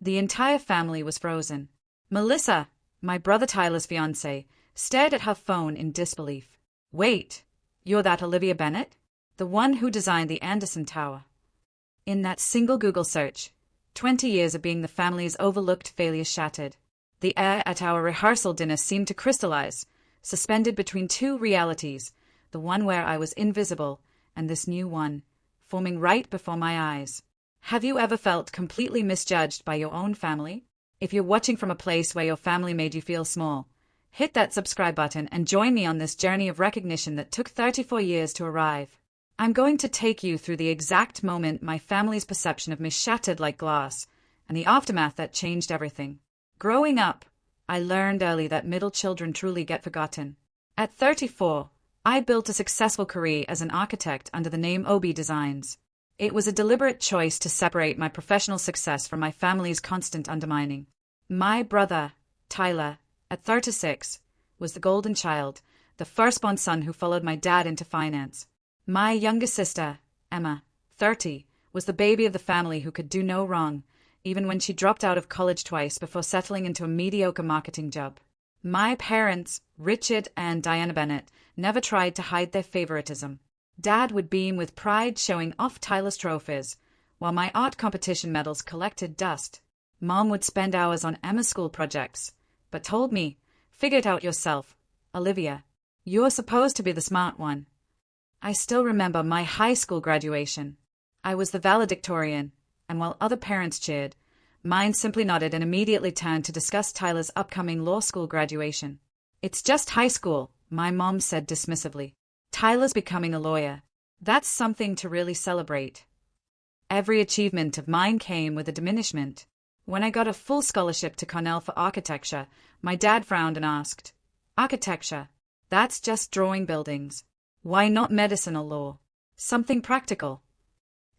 The entire family was frozen. Melissa, my brother Tyler's fiancée, stared at her phone in disbelief. Wait, you're that Olivia Bennett? The one who designed the Anderson Tower. In that single Google search, 20 years of being the family's overlooked failure shattered. The air at our rehearsal dinner seemed to crystallize, suspended between two realities, the one where I was invisible and this new one, forming right before my eyes. Have you ever felt completely misjudged by your own family? If you're watching from a place where your family made you feel small, hit that subscribe button and join me on this journey of recognition that took 34 years to arrive. I'm going to take you through the exact moment my family's perception of me shattered like glass, and the aftermath that changed everything. Growing up, I learned early that middle children truly get forgotten. At 34, I built a successful career as an architect under the name OB Designs. It was a deliberate choice to separate my professional success from my family's constant undermining. My brother, Tyler, at 36, was the golden child, the firstborn son who followed my dad into finance. My younger sister, Emma, 30, was the baby of the family who could do no wrong, even when she dropped out of college twice before settling into a mediocre marketing job. My parents, Richard and Diana Bennett, never tried to hide their favoritism. Dad would beam with pride showing off Tyler's trophies, while my art competition medals collected dust. Mom would spend hours on Emma's school projects, but told me, "Figure it out yourself, Olivia. You're supposed to be the smart one." I still remember my high school graduation. I was the valedictorian, and while other parents cheered, mine simply nodded and immediately turned to discuss Tyler's upcoming law school graduation. "It's just high school," my mom said dismissively. "Tyler's becoming a lawyer. That's something to really celebrate." Every achievement of mine came with a diminishment. When I got a full scholarship to Cornell for architecture, my dad frowned and asked, "Architecture? That's just drawing buildings. Why not medicine or law? Something practical?"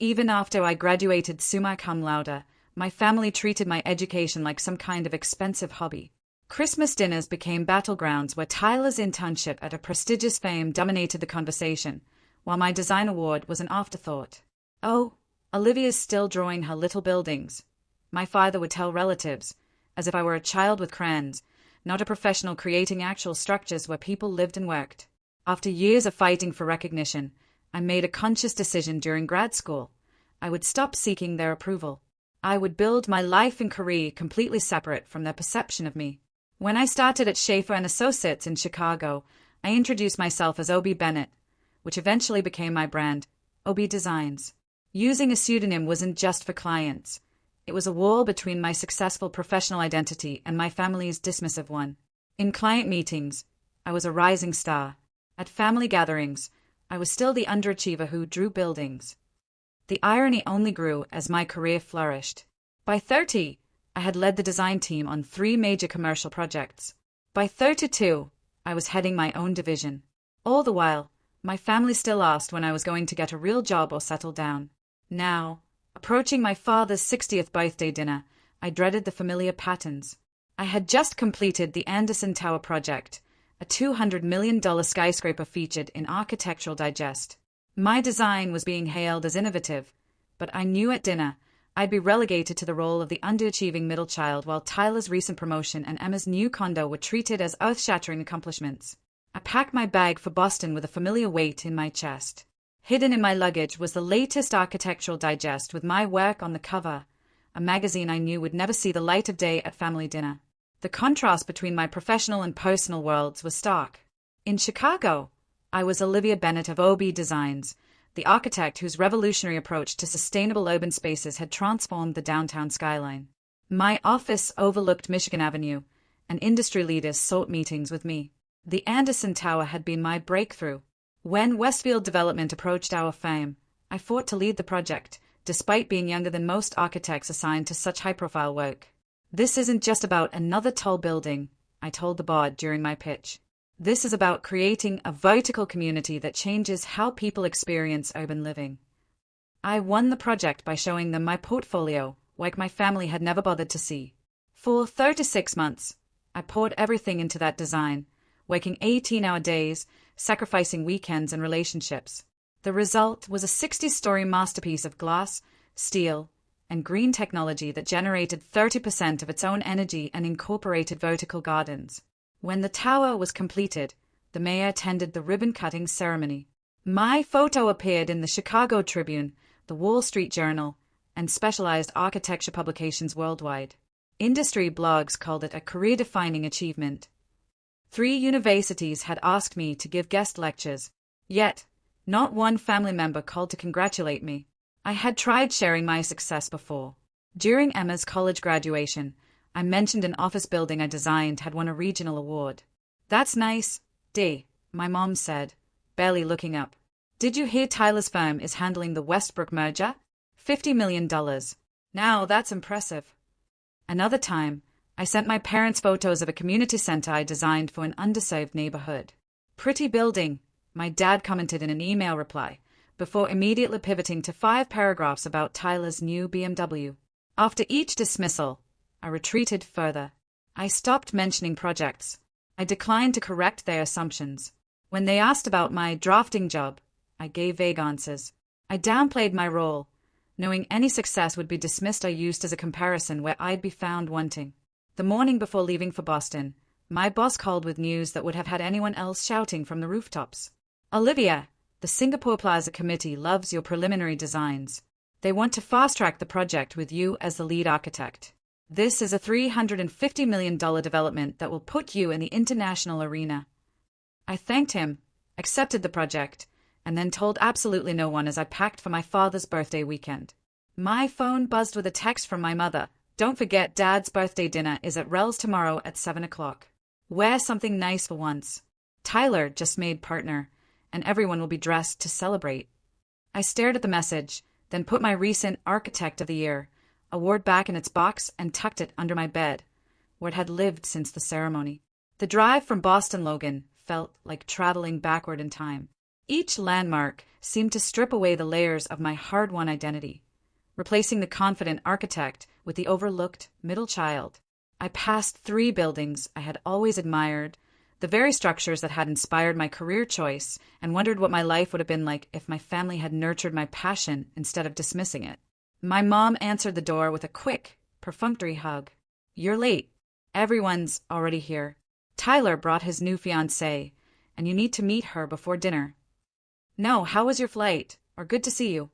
Even after I graduated summa cum laude, my family treated my education like some kind of expensive hobby. Christmas dinners became battlegrounds where Tyler's internship at a prestigious firm dominated the conversation, while my design award was an afterthought. "Oh, Olivia's still drawing her little buildings," my father would tell relatives, as if I were a child with crayons, not a professional creating actual structures where people lived and worked. After years of fighting for recognition, I made a conscious decision during grad school. I would stop seeking their approval. I would build my life and career completely separate from their perception of me. When I started at Schaefer and Associates in Chicago, I introduced myself as OB Bennett, which eventually became my brand, OB Designs. Using a pseudonym wasn't just for clients. It was a wall between my successful professional identity and my family's dismissive one. In client meetings, I was a rising star. At family gatherings, I was still the underachiever who drew buildings. The irony only grew as my career flourished. By 30, I had led the design team on 3 major commercial projects. By 32, I was heading my own division. All the while, my family still asked when I was going to get a real job or settle down. Now, approaching my father's 60th birthday dinner, I dreaded the familiar patterns. I had just completed the Anderson Tower project, a $200 million skyscraper featured in Architectural Digest. My design was being hailed as innovative, but I knew at dinner I'd be relegated to the role of the underachieving middle child while Tyler's recent promotion and Emma's new condo were treated as earth-shattering accomplishments. I packed my bag for Boston with a familiar weight in my chest. Hidden in my luggage was the latest Architectural Digest with my work on the cover, a magazine I knew would never see the light of day at family dinner. The contrast between my professional and personal worlds was stark. In Chicago, I was Olivia Bennett of OB Designs, the architect whose revolutionary approach to sustainable urban spaces had transformed the downtown skyline. My office overlooked Michigan Avenue, and industry leaders sought meetings with me. The Anderson Tower had been my breakthrough. When Westfield Development approached our firm, I fought to lead the project, despite being younger than most architects assigned to such high-profile work. "This isn't just about another tall building," I told the board during my pitch. "This is about creating a vertical community that changes how people experience urban living." I won the project by showing them my portfolio, like my family had never bothered to see. For 36 months, I poured everything into that design, working 18-hour days, sacrificing weekends and relationships. The result was a 60-story masterpiece of glass, steel, and green technology that generated 30% of its own energy and incorporated vertical gardens. When the tower was completed, the mayor attended the ribbon-cutting ceremony. My photo appeared in the Chicago Tribune, the Wall Street Journal, and specialized architecture publications worldwide. Industry blogs called it a career-defining achievement. 3 universities had asked me to give guest lectures, yet not one family member called to congratulate me. I had tried sharing my success before. During Emma's college graduation, I mentioned an office building I designed had won a regional award. "That's nice, Dee," my mom said, barely looking up. "Did you hear Tyler's firm is handling the Westbrook merger? $50 million. Now that's impressive." Another time, I sent my parents photos of a community center I designed for an underserved neighborhood. "Pretty building," my dad commented in an email reply, before immediately pivoting to 5 paragraphs about Tyler's new BMW. After each dismissal, I retreated further. I stopped mentioning projects. I declined to correct their assumptions. When they asked about my drafting job, I gave vague answers. I downplayed my role, knowing any success would be dismissed. I used as a comparison where I'd be found wanting. The morning before leaving for Boston, my boss called with news that would have had anyone else shouting from the rooftops. "Olivia, the Singapore Plaza Committee loves your preliminary designs. They want to fast-track the project with you as the lead architect. This is a $350 million development that will put you in the international arena." I thanked him, accepted the project, and then told absolutely no one as I packed for my father's birthday weekend. My phone buzzed with a text from my mother. "Don't forget Dad's birthday dinner is at Rel's tomorrow at 7 o'clock. Wear something nice for once. Tyler just made partner, and everyone will be dressed to celebrate." I stared at the message, then put my recent Architect of the Year award back in its box and tucked it under my bed, where it had lived since the ceremony. The drive from Boston Logan felt like traveling backward in time. Each landmark seemed to strip away the layers of my hard-won identity, replacing the confident architect with the overlooked middle child. I passed 3 buildings I had always admired, the very structures that had inspired my career choice, and wondered what my life would have been like if my family had nurtured my passion instead of dismissing it. My mom answered the door with a quick, perfunctory hug. "You're late. Everyone's already here. Tyler brought his new fiancée, and you need to meet her before dinner." "No, how was your flight?" or "Good to see you."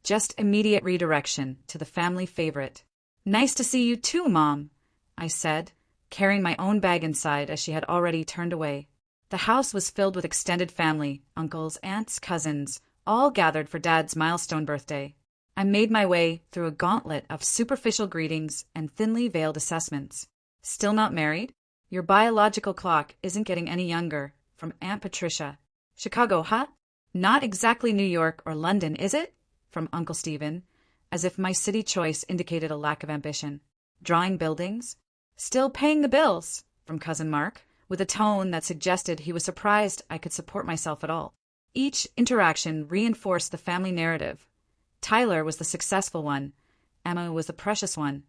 Just immediate redirection to the family favorite. "Nice to see you too, Mom," I said, carrying my own bag inside as she had already turned away. The house was filled with extended family, uncles, aunts, cousins, all gathered for Dad's milestone birthday. I made my way through a gauntlet of superficial greetings and thinly veiled assessments. "Still not married? Your biological clock isn't getting any younger," from Aunt Patricia. "Chicago, huh? Not exactly New York or London, is it?" from Uncle Stephen, as if my city choice indicated a lack of ambition. "Drawing buildings? Still paying the bills?" from Cousin Mark, with a tone that suggested he was surprised I could support myself at all. Each interaction reinforced the family narrative. Tyler was the successful one, Emma was the precious one,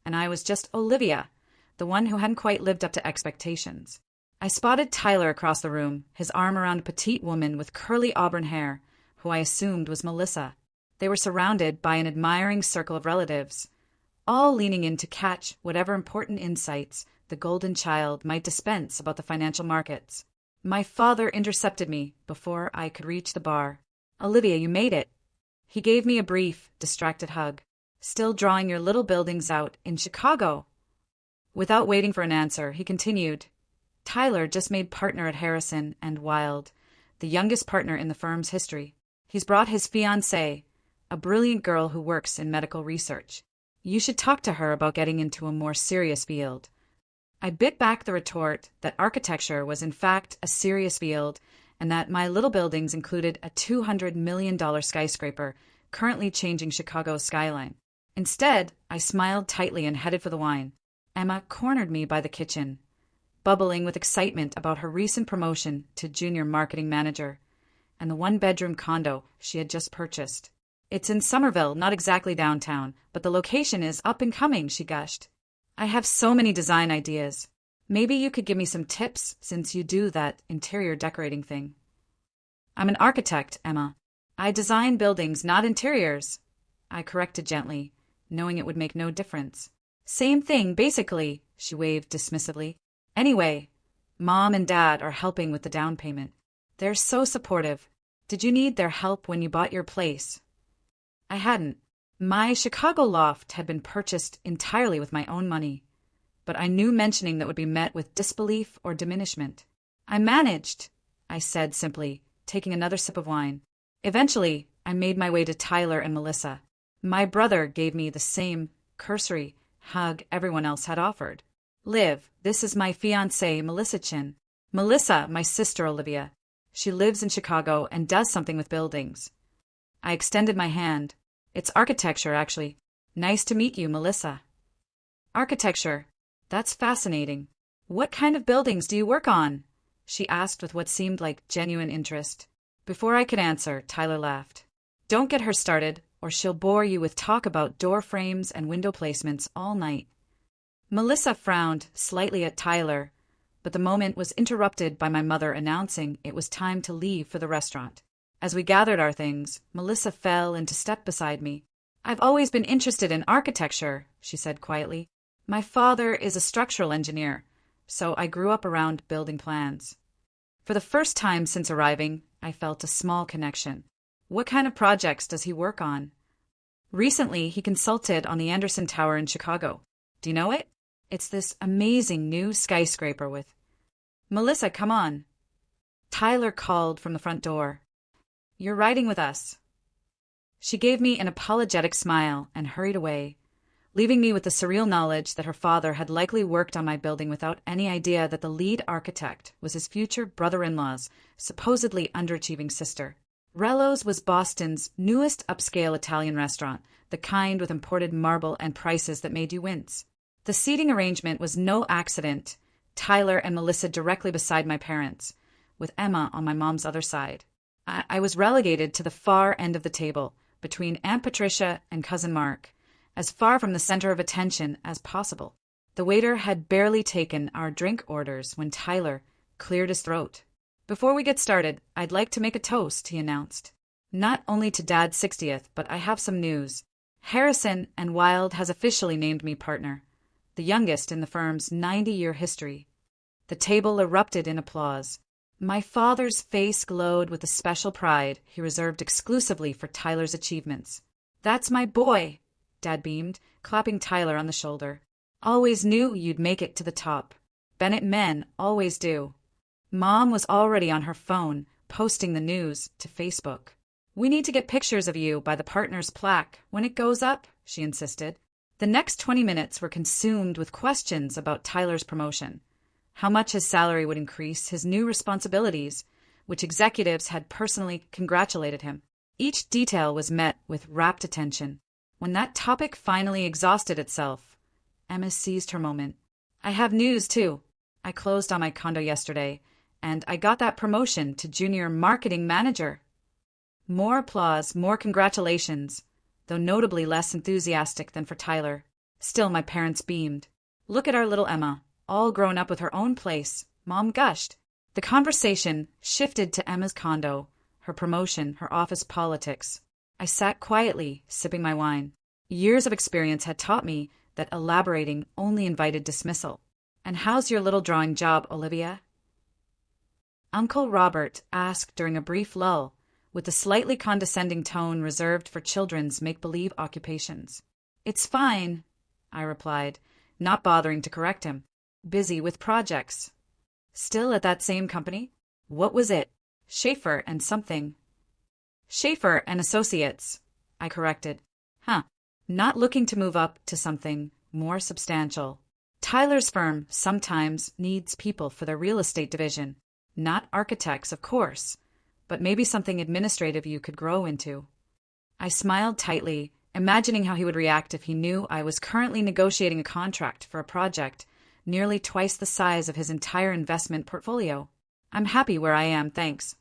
and I was just Olivia, the one who hadn't quite lived up to expectations. I spotted Tyler across the room, his arm around a petite woman with curly auburn hair, who I assumed was Melissa. They were surrounded by an admiring circle of relatives, all leaning in to catch whatever important insights the golden child might dispense about the financial markets. My father intercepted me before I could reach the bar. "Olivia, you made it." He gave me a brief, distracted hug. "Still drawing your little buildings out in Chicago?" Without waiting for an answer, he continued. "Tyler just made partner at Harrison and Wild, the youngest partner in the firm's history. He's brought his fiancée, a brilliant girl who works in medical research. You should talk to her about getting into a more serious field." I bit back the retort that architecture was in fact a serious field, and that my little buildings included a $200 million skyscraper currently changing Chicago's skyline. Instead, I smiled tightly and headed for the wine. Emma cornered me by the kitchen, bubbling with excitement about her recent promotion to junior marketing manager and the one-bedroom condo she had just purchased. "It's in Somerville, not exactly downtown, but the location is up and coming," she gushed. "I have so many design ideas. Maybe you could give me some tips since you do that interior decorating thing." "I'm an architect, Emma. I design buildings, not interiors," I corrected gently, knowing it would make no difference. Same thing, basically, she waved dismissively. Anyway, Mom and Dad are helping with the down payment. They're so supportive. Did you need their help when you bought your place? I hadn't. My Chicago loft had been purchased entirely with my own money, but I knew mentioning that would be met with disbelief or diminishment. I managed, I said simply, taking another sip of wine. Eventually, I made my way to Tyler and Melissa. My brother gave me the same cursory hug everyone else had offered. Liv, this is my fiancée, Melissa Chin. Melissa, my sister Olivia. She lives in Chicago and does something with buildings. I extended my hand. It's architecture, actually. Nice to meet you, Melissa. Architecture. That's fascinating. What kind of buildings do you work on? She asked with what seemed like genuine interest. Before I could answer, Tyler laughed. Don't get her started, or she'll bore you with talk about door frames and window placements all night. Melissa frowned slightly at Tyler, but the moment was interrupted by my mother announcing it was time to leave for the restaurant. As we gathered our things, Melissa fell into step beside me. I've always been interested in architecture, she said quietly. My father is a structural engineer, so I grew up around building plans. For the first time since arriving, I felt a small connection. What kind of projects does he work on? Recently, he consulted on the Anderson Tower in Chicago. Do you know it? It's this amazing new skyscraper with... Melissa, come on. Tyler called from the front door. You're riding with us. She gave me an apologetic smile and hurried away, leaving me with the surreal knowledge that her father had likely worked on my building without any idea that the lead architect was his future brother-in-law's supposedly underachieving sister. Rello's was Boston's newest upscale Italian restaurant, the kind with imported marble and prices that made you wince. The seating arrangement was no accident. Tyler and Melissa directly beside my parents, with Emma on my mom's other side. I was relegated to the far end of the table, between Aunt Patricia and Cousin Mark, as far from the center of attention as possible. The waiter had barely taken our drink orders when Tyler cleared his throat. Before we get started, I'd like to make a toast, he announced. Not only to Dad's 60th, but I have some news. Harrison and Wild has officially named me partner, the youngest in the firm's 90-year history. The table erupted in applause. My father's face glowed with the special pride he reserved exclusively for Tyler's achievements. That's my boy, Dad beamed, clapping Tyler on the shoulder. Always knew you'd make it to the top. Bennett men always do. Mom was already on her phone, posting the news to Facebook. We need to get pictures of you by the partner's plaque when it goes up, she insisted. The next 20 minutes were consumed with questions about Tyler's promotion, how much his salary would increase, his new responsibilities, which executives had personally congratulated him. Each detail was met with rapt attention. When that topic finally exhausted itself, Emma seized her moment. I have news, too. I closed on my condo yesterday, and I got that promotion to junior marketing manager. More applause, more congratulations, though notably less enthusiastic than for Tyler. Still, my parents beamed. Look at our little Emma, all grown up with her own place, Mom gushed. The conversation shifted to Emma's condo, her promotion, her office politics. I sat quietly, sipping my wine. Years of experience had taught me that elaborating only invited dismissal. And how's your little drawing job, Olivia? Uncle Robert asked during a brief lull, with the slightly condescending tone reserved for children's make-believe occupations. It's fine, I replied, not bothering to correct him. Busy with projects. Still at that same company? What was it? Schaefer and something. Schaefer and Associates, I corrected. Not looking to move up to something more substantial. Tyler's firm sometimes needs people for their real estate division. Not architects, of course, but maybe something administrative you could grow into. I smiled tightly, imagining how he would react if he knew I was currently negotiating a contract for a project nearly twice the size of his entire investment portfolio. I'm happy where I am, thanks.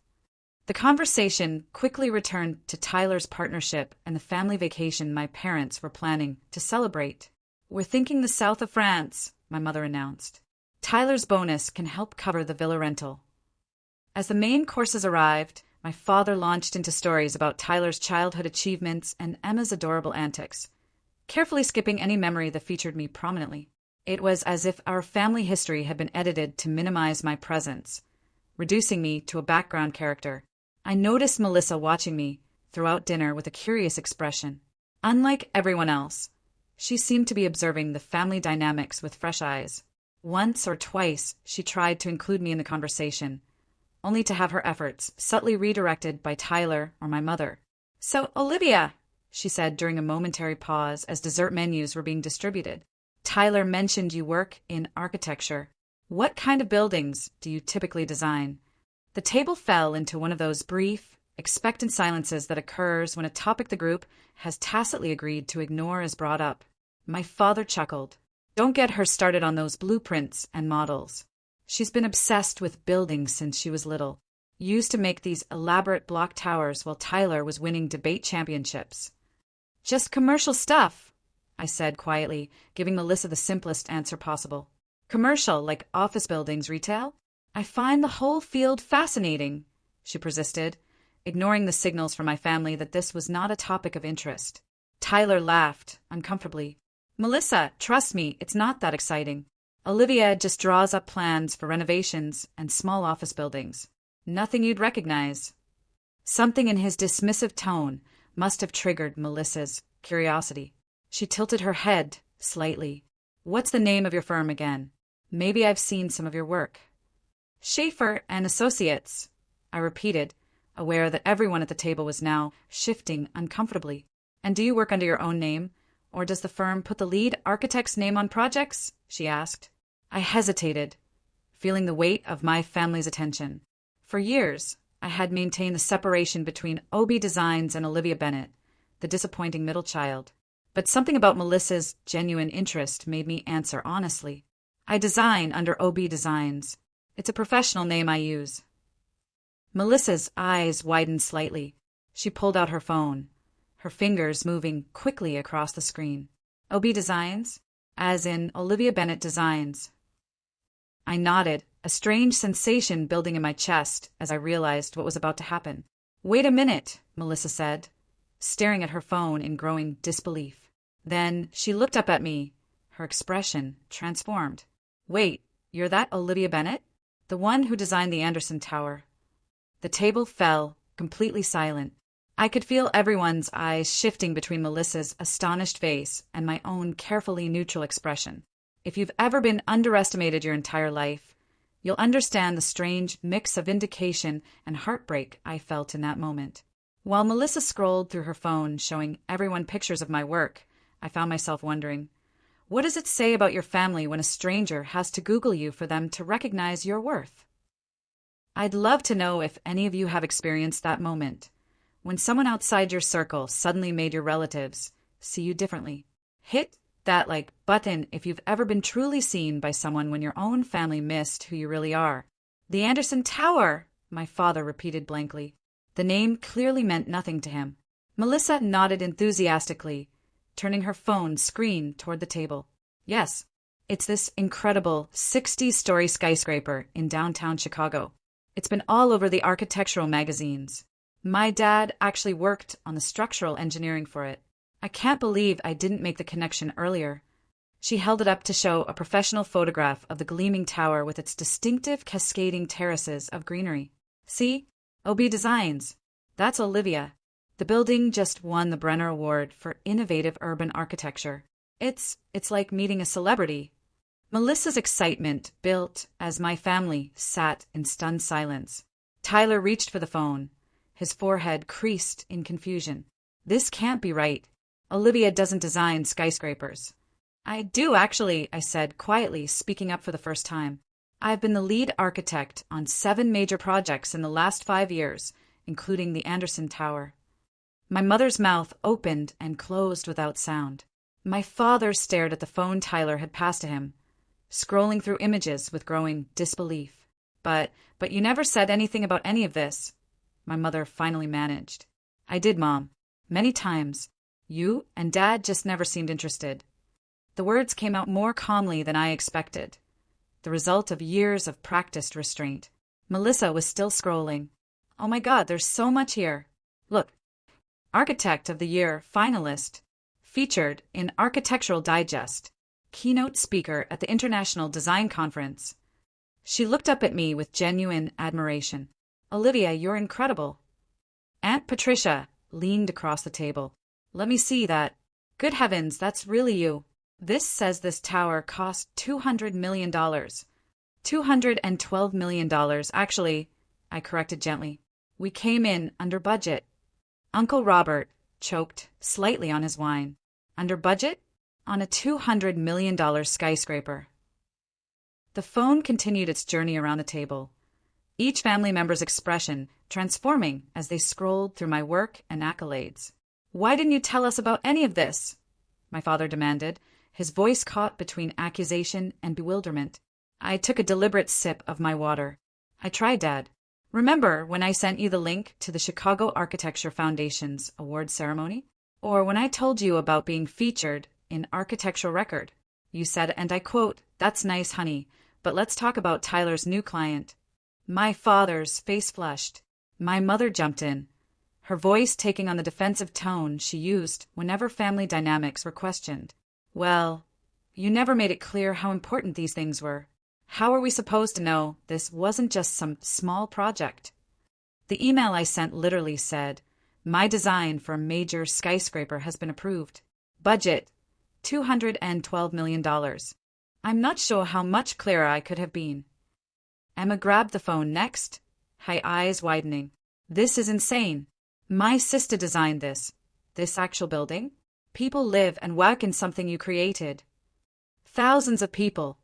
The conversation quickly returned to Tyler's partnership and the family vacation my parents were planning to celebrate. We're thinking the south of France, my mother announced. Tyler's bonus can help cover the villa rental. As the main courses arrived, my father launched into stories about Tyler's childhood achievements and Emma's adorable antics. carefully skipping any memory that featured me prominently. It was as if our family history had been edited to minimize my presence, reducing me to a background character. I noticed Melissa watching me throughout dinner with a curious expression. Unlike everyone else, she seemed to be observing the family dynamics with fresh eyes. Once or twice, she tried to include me in the conversation, only to have her efforts subtly redirected by Tyler or my mother. "So, Olivia," she said during a momentary pause as dessert menus were being distributed, "Tyler mentioned you work in architecture. What kind of buildings do you typically design?" The table fell into one of those brief, expectant silences that occurs when a topic the group has tacitly agreed to ignore is brought up. My father chuckled. "Don't get her started on those blueprints and models. She's been obsessed with buildings since she was little. Used to make these elaborate block towers while Tyler was winning debate championships." "Just commercial stuff," I said quietly, giving Melissa the simplest answer possible. "Commercial, like office buildings, retail? I find the whole field fascinating," she persisted, ignoring the signals from my family that this was not a topic of interest. Tyler laughed, uncomfortably. "Melissa, trust me, it's not that exciting. Olivia just draws up plans for renovations and small office buildings. Nothing you'd recognize." Something in his dismissive tone must have triggered Melissa's curiosity. She tilted her head slightly. "What's the name of your firm again? Maybe I've seen some of your work." "Schaefer and Associates," I repeated, aware that everyone at the table was now shifting uncomfortably. "And do you work under your own name, or does the firm put the lead architect's name on projects?" she asked. I hesitated, feeling the weight of my family's attention. For years, I had maintained the separation between OB Designs and Olivia Bennett, the disappointing middle child. But something about Melissa's genuine interest made me answer honestly. "I design under OB Designs. It's a professional name I use." Melissa's eyes widened slightly. She pulled out her phone, her fingers moving quickly across the screen. "OB Designs? As in Olivia Bennett Designs." I nodded, a strange sensation building in my chest as I realized what was about to happen. "Wait a minute," Melissa said, staring at her phone in growing disbelief. Then she looked up at me, her expression transformed. "Wait, you're that Olivia Bennett? The one who designed the Anderson Tower?" The table fell, completely silent. I could feel everyone's eyes shifting between Melissa's astonished face and my own carefully neutral expression. If you've ever been underestimated your entire life, you'll understand the strange mix of vindication and heartbreak I felt in that moment. While Melissa scrolled through her phone showing everyone pictures of my work, I found myself wondering, what does it say about your family when a stranger has to Google you for them to recognize your worth? I'd love to know if any of you have experienced that moment, when someone outside your circle suddenly made your relatives see you differently. Hit that like button if you've ever been truly seen by someone when your own family missed who you really are. "The Anderson Tower," my father repeated blankly. The name clearly meant nothing to him. Melissa nodded enthusiastically, turning her phone screen toward the table. "Yes, it's this incredible 60-story skyscraper in downtown Chicago. It's been all over the architectural magazines. My dad actually worked on the structural engineering for it. I can't believe I didn't make the connection earlier." She held it up to show a professional photograph of the gleaming tower with its distinctive cascading terraces of greenery. "See? OB Designs. That's Olivia. The building just won the Brenner Award for Innovative Urban Architecture. It's like meeting a celebrity." Melissa's excitement built as my family sat in stunned silence. Tyler reached for the phone, his forehead creased in confusion. "This can't be right. Olivia doesn't design skyscrapers." "I do, actually," I said quietly, speaking up for the first time. "I've been the lead architect on 7 major projects in the last 5 years, including the Anderson Tower." My mother's mouth opened and closed without sound. My father stared at the phone Tyler had passed to him, scrolling through images with growing disbelief. But you never said anything about any of this," my mother finally managed. "I did, Mom. Many times. You and Dad just never seemed interested." The words came out more calmly than I expected, the result of years of practiced restraint. Melissa was still scrolling. "Oh my God, there's so much here. Look, Architect of the Year finalist, featured in Architectural Digest, keynote speaker at the International Design Conference. She looked up at me with genuine admiration. Olivia, you're incredible. Aunt Patricia leaned across the table. Let me see that. Good heavens, that's really you. This says this tower cost $200 million. $212 million, actually, I corrected gently. We came in under budget. Uncle Robert choked slightly on his wine. Under budget? On a $200 million skyscraper. The phone continued its journey around the table, each family member's expression transforming as they scrolled through my work and accolades. Why didn't you tell us about any of this? My father demanded, his voice caught between accusation and bewilderment. I took a deliberate sip of my water. I tried, Dad. Remember when I sent you the link to the Chicago Architecture Foundation's award ceremony? Or when I told you about being featured in Architectural Record? You said, and I quote, "That's nice, honey, but let's talk about Tyler's new client." My father's face flushed. My mother jumped in, her voice taking on the defensive tone she used whenever family dynamics were questioned. Well, you never made it clear how important these things were. How are we supposed to know this wasn't just some small project? The email I sent literally said, "My design for a major skyscraper has been approved. Budget, $212 million. I'm not sure how much clearer I could have been. Emma grabbed the phone next, her eyes widening. This is insane. My sister designed this actual building. People live and work in something you created. Thousands of people,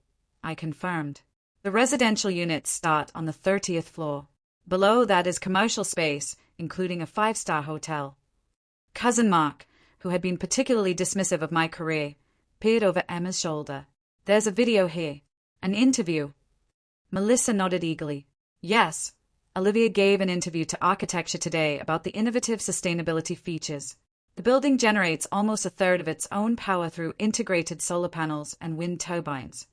I confirmed. The residential units start on the 30th floor. Below that is commercial space, including a 5-star hotel. Cousin Mark, who had been particularly dismissive of my career, peered over Emma's shoulder. There's a video here. An interview. Melissa nodded eagerly. Yes, Olivia gave an interview to Architecture Today about the innovative sustainability features. The building generates almost a third of its own power through integrated solar panels and wind turbines.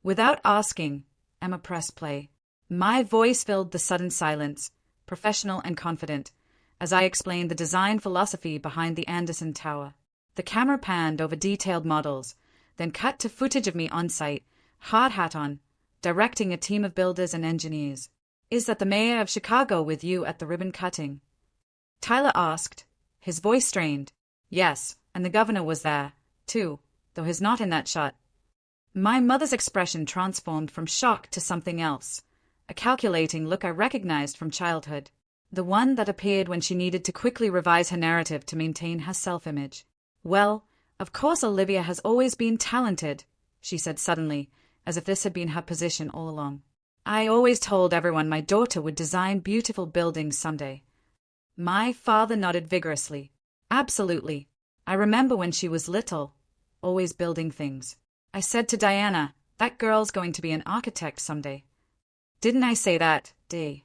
Without asking, Emma pressed play. My voice filled the sudden silence, professional and confident, as I explained the design philosophy behind the Anderson Tower. The camera panned over detailed models, then cut to footage of me on site, hard hat on, directing a team of builders and engineers. Is that the mayor of Chicago with you at the ribbon cutting? Tyler asked, his voice strained. Yes, and the governor was there, too, though he's not in that shot. My mother's expression transformed from shock to something else, a calculating look I recognized from childhood, the one that appeared when she needed to quickly revise her narrative to maintain her self-image. Well, of course Olivia has always been talented, she said suddenly, as if this had been her position all along. I always told everyone my daughter would design beautiful buildings someday. My father nodded vigorously. Absolutely. I remember when she was little, always building things. I said to Diana, that girl's going to be an architect someday. Didn't I say that, Dee?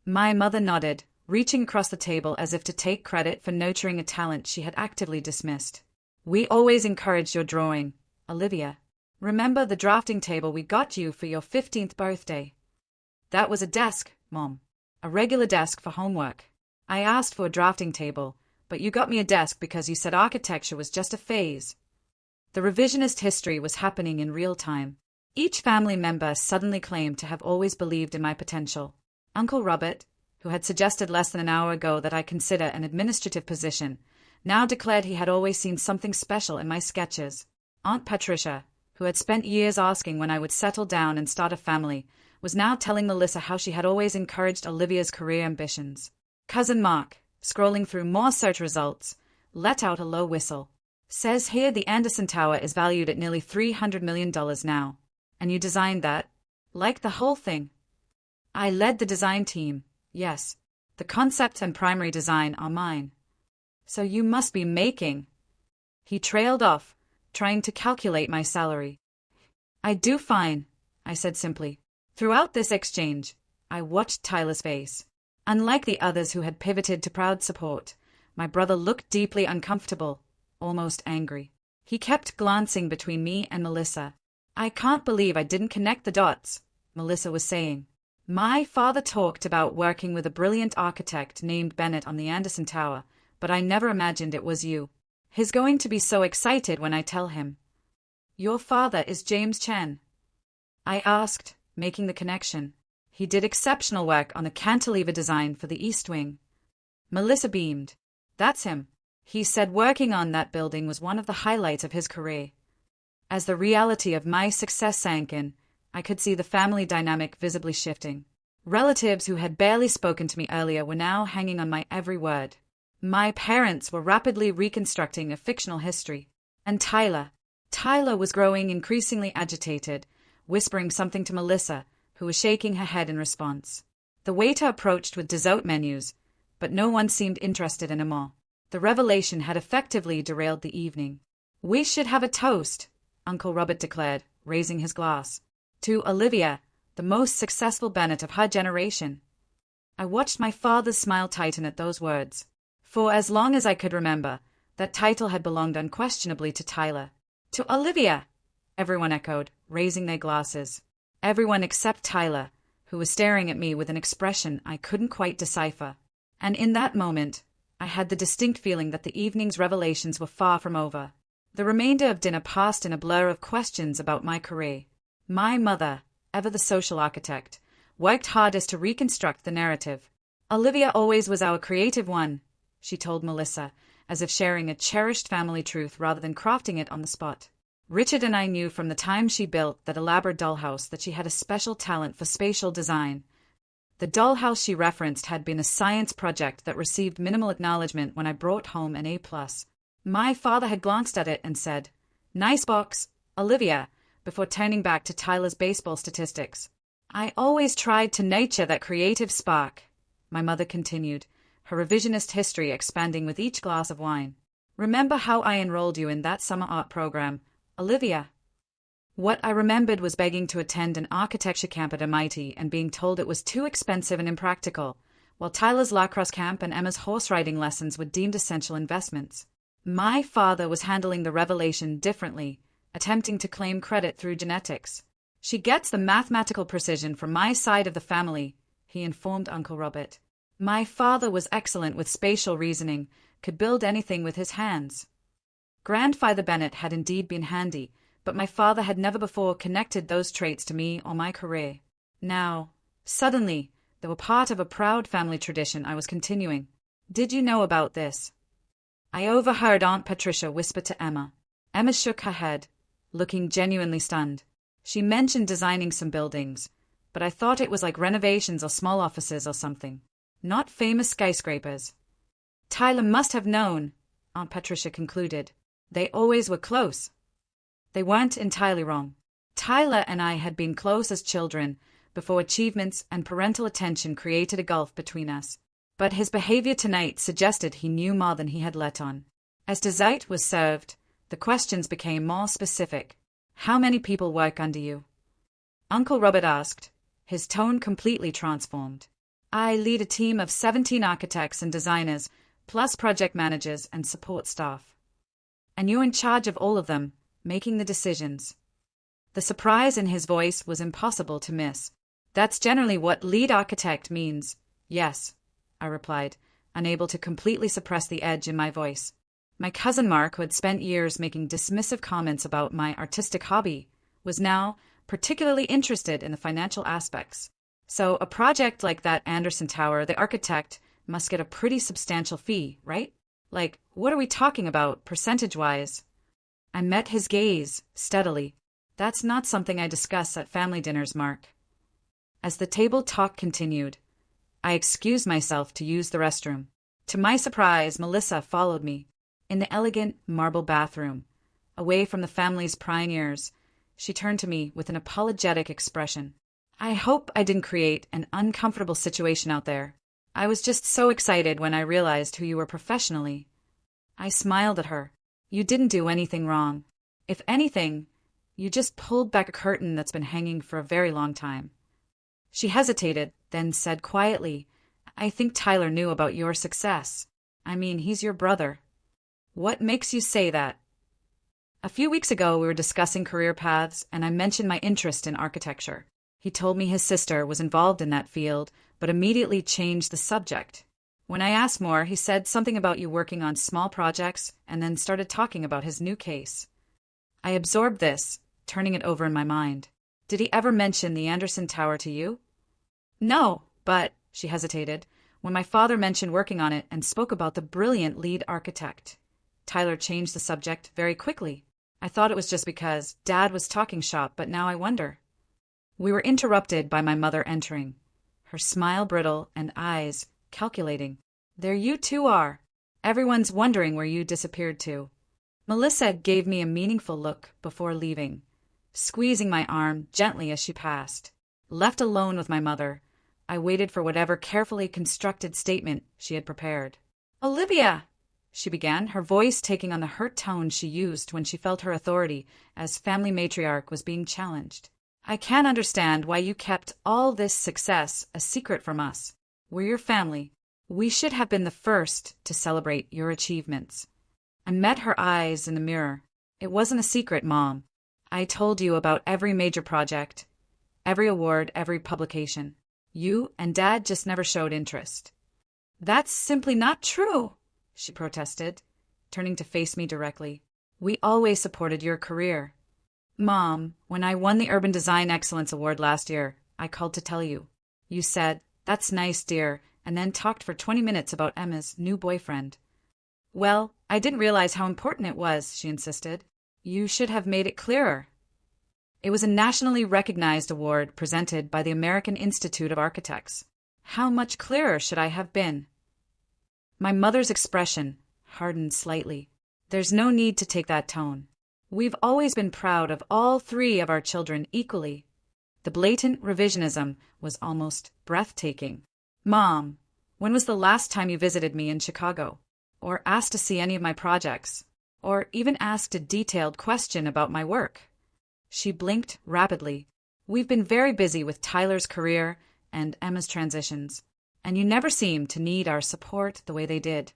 My mother nodded, reaching across the table as if to take credit for nurturing a talent she had actively dismissed. We always encouraged your drawing, Olivia. Remember the drafting table we got you for your 15th birthday? That was a desk, Mom. A regular desk for homework. I asked for a drafting table, but you got me a desk because you said architecture was just a phase. The revisionist history was happening in real time. Each family member suddenly claimed to have always believed in my potential. Uncle Robert, who had suggested less than an hour ago that I consider an administrative position, now declared he had always seen something special in my sketches. Aunt Patricia, who had spent years asking when I would settle down and start a family, was now telling Melissa how she had always encouraged Olivia's career ambitions. Cousin Mark, scrolling through more search results, let out a low whistle. Says here the Anderson Tower is valued at nearly $300 million now. And you designed that? Like the whole thing? I led the design team, yes. The concept and primary design are mine. So you must be making. He trailed off, trying to calculate my salary. I do fine, I said simply. Throughout this exchange, I watched Tyler's face. Unlike the others who had pivoted to proud support, my brother looked deeply uncomfortable, almost angry. He kept glancing between me and Melissa. I can't believe I didn't connect the dots, Melissa was saying. My father talked about working with a brilliant architect named Bennett on the Anderson Tower, but I never imagined it was you. He's going to be so excited when I tell him. Your father is James Chen? I asked, making the connection. He did exceptional work on the cantilever design for the East Wing. Melissa beamed. That's him. He said working on that building was one of the highlights of his career. As the reality of my success sank in, I could see the family dynamic visibly shifting. Relatives who had barely spoken to me earlier were now hanging on my every word. My parents were rapidly reconstructing a fictional history. And Tyler was growing increasingly agitated, whispering something to Melissa, who was shaking her head in response. The waiter approached with dessert menus, but no one seemed interested anymore. The revelation had effectively derailed the evening. We should have a toast, Uncle Robert declared, raising his glass. To Olivia, the most successful Bennett of her generation. I watched my father's smile tighten at those words. For as long as I could remember, that title had belonged unquestionably to Tyler. To Olivia, everyone echoed, raising their glasses. Everyone except Tyler, who was staring at me with an expression I couldn't quite decipher. And in that moment, I had the distinct feeling that the evening's revelations were far from over. The remainder of dinner passed in a blur of questions about my career. My mother, ever the social architect, worked hardest to reconstruct the narrative. Olivia always was our creative one, she told Melissa, as if sharing a cherished family truth rather than crafting it on the spot. Richard and I knew from the time she built that elaborate dollhouse that she had a special talent for spatial design. The dollhouse she referenced had been a science project that received minimal acknowledgement when I brought home an A+. My father had glanced at it and said, "Nice box, Olivia," before turning back to Tyler's baseball statistics. I always tried to nurture that creative spark, my mother continued, her revisionist history expanding with each glass of wine. Remember how I enrolled you in that summer art program, Olivia? What I remembered was begging to attend an architecture camp at MIT and being told it was too expensive and impractical, while Tyler's lacrosse camp and Emma's horse riding lessons were deemed essential investments. My father was handling the revelation differently, attempting to claim credit through genetics. She gets the mathematical precision from my side of the family, he informed Uncle Robert. My father was excellent with spatial reasoning, could build anything with his hands. Grandfather Bennett had indeed been handy, but my father had never before connected those traits to me or my career. Now, suddenly, they were part of a proud family tradition I was continuing. Did you know about this? I overheard Aunt Patricia whisper to Emma. Emma shook her head, looking genuinely stunned. She mentioned designing some buildings, but I thought it was like renovations or small offices or something. Not famous skyscrapers. Tyler must have known, Aunt Patricia concluded. They always were close. They weren't entirely wrong. Tyler and I had been close as children before achievements and parental attention created a gulf between us. But his behavior tonight suggested he knew more than he had let on. As dessert was served, the questions became more specific. How many people work under you? Uncle Robert asked, his tone completely transformed. I lead a team of 17 architects and designers, plus project managers and support staff. And you're in charge of all of them, making the decisions. The surprise in his voice was impossible to miss. That's generally what lead architect means. Yes, I replied, unable to completely suppress the edge in my voice. My cousin Mark, who had spent years making dismissive comments about my artistic hobby, was now particularly interested in the financial aspects. So a project like that Anderson Tower, the architect must get a pretty substantial fee, right? Like, what are we talking about, percentage-wise? I met his gaze, steadily. That's not something I discuss at family dinners, Mark. As the table talk continued, I excused myself to use the restroom. To my surprise, Melissa followed me. In the elegant marble bathroom, away from the family's prying ears, she turned to me with an apologetic expression. I hope I didn't create an uncomfortable situation out there. I was just so excited when I realized who you were professionally. I smiled at her. You didn't do anything wrong. If anything, you just pulled back a curtain that's been hanging for a very long time. She hesitated, then said quietly, I think Tyler knew about your success. I mean, he's your brother. What makes you say that? A few weeks ago, we were discussing career paths, and I mentioned my interest in architecture. He told me his sister was involved in that field, but immediately changed the subject. When I asked more, he said something about you working on small projects and then started talking about his new case. I absorbed this, turning it over in my mind. Did he ever mention the Anderson Tower to you? No, but, she hesitated, when my father mentioned working on it and spoke about the brilliant lead architect. Tyler changed the subject very quickly. I thought it was just because Dad was talking shop, but now I wonder. We were interrupted by my mother entering, her smile brittle and eyes calculating. There you two are. Everyone's wondering where you disappeared to. Melissa gave me a meaningful look before leaving, squeezing my arm gently as she passed. Left alone with my mother, I waited for whatever carefully constructed statement she had prepared. "Olivia," she began, her voice taking on the hurt tone she used when she felt her authority as family matriarch was being challenged. "I can't understand why you kept all this success a secret from us. We're your family. We should have been the first to celebrate your achievements." I met her eyes in the mirror. "It wasn't a secret, Mom. I told you about every major project, every award, every publication. You and Dad just never showed interest." "That's simply not true," she protested, turning to face me directly. "We always supported your career. Mom, when I won the Urban Design Excellence Award last year, I called to tell you. You said, 'That's nice, dear,' and then talked for 20 minutes about Emma's new boyfriend." "Well, I didn't realize how important it was," she insisted. "You should have made it clearer." It was a nationally recognized award presented by the American Institute of Architects. How much clearer should I have been? My mother's expression hardened slightly. "There's no need to take that tone. We've always been proud of all three of our children equally." The blatant revisionism was almost breathtaking. "Mom, when was the last time you visited me in Chicago? Or asked to see any of my projects? Or even asked a detailed question about my work?" She blinked rapidly. "We've been very busy with Tyler's career and Emma's transitions, and you never seemed to need our support the way they did."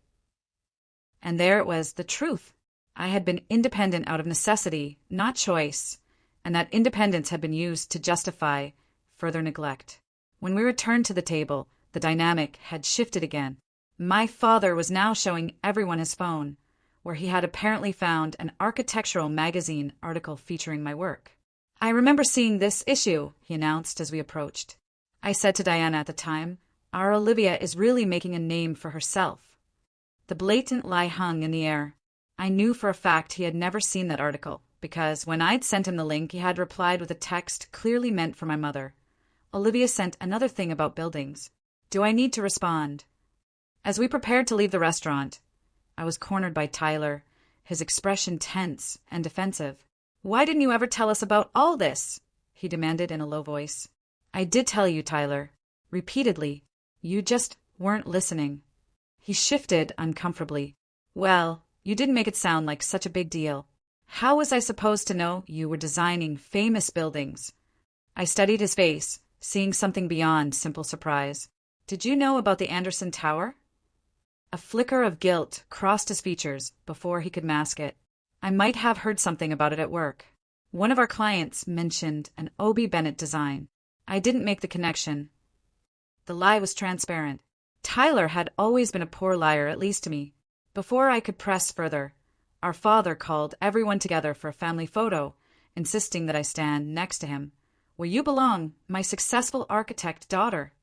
And there it was, the truth. I had been independent out of necessity, not choice, and that independence had been used to justify further neglect. When we returned to the table, the dynamic had shifted again. My father was now showing everyone his phone, where he had apparently found an architectural magazine article featuring my work. "I remember seeing this issue," he announced as we approached. I said to Diana at the time, "Our Olivia is really making a name for herself." The blatant lie hung in the air. I knew for a fact he had never seen that article, because when I'd sent him the link, he had replied with a text clearly meant for my mother. "Olivia sent another thing about buildings. Do I need to respond?" As we prepared to leave the restaurant, I was cornered by Tyler, his expression tense and defensive. "Why didn't you ever tell us about all this?" he demanded in a low voice. "I did tell you, Tyler. Repeatedly. You just weren't listening." He shifted uncomfortably. "Well, you didn't make it sound like such a big deal. How was I supposed to know you were designing famous buildings?" I studied his face, seeing something beyond simple surprise. "Did you know about the Anderson Tower?" A flicker of guilt crossed his features before he could mask it. "I might have heard something about it at work. One of our clients mentioned an O.B. Bennett design. I didn't make the connection." The lie was transparent. Tyler had always been a poor liar, at least to me. Before I could press further, our father called everyone together for a family photo, insisting that I stand next to him. "Where you belong, my successful architect daughter."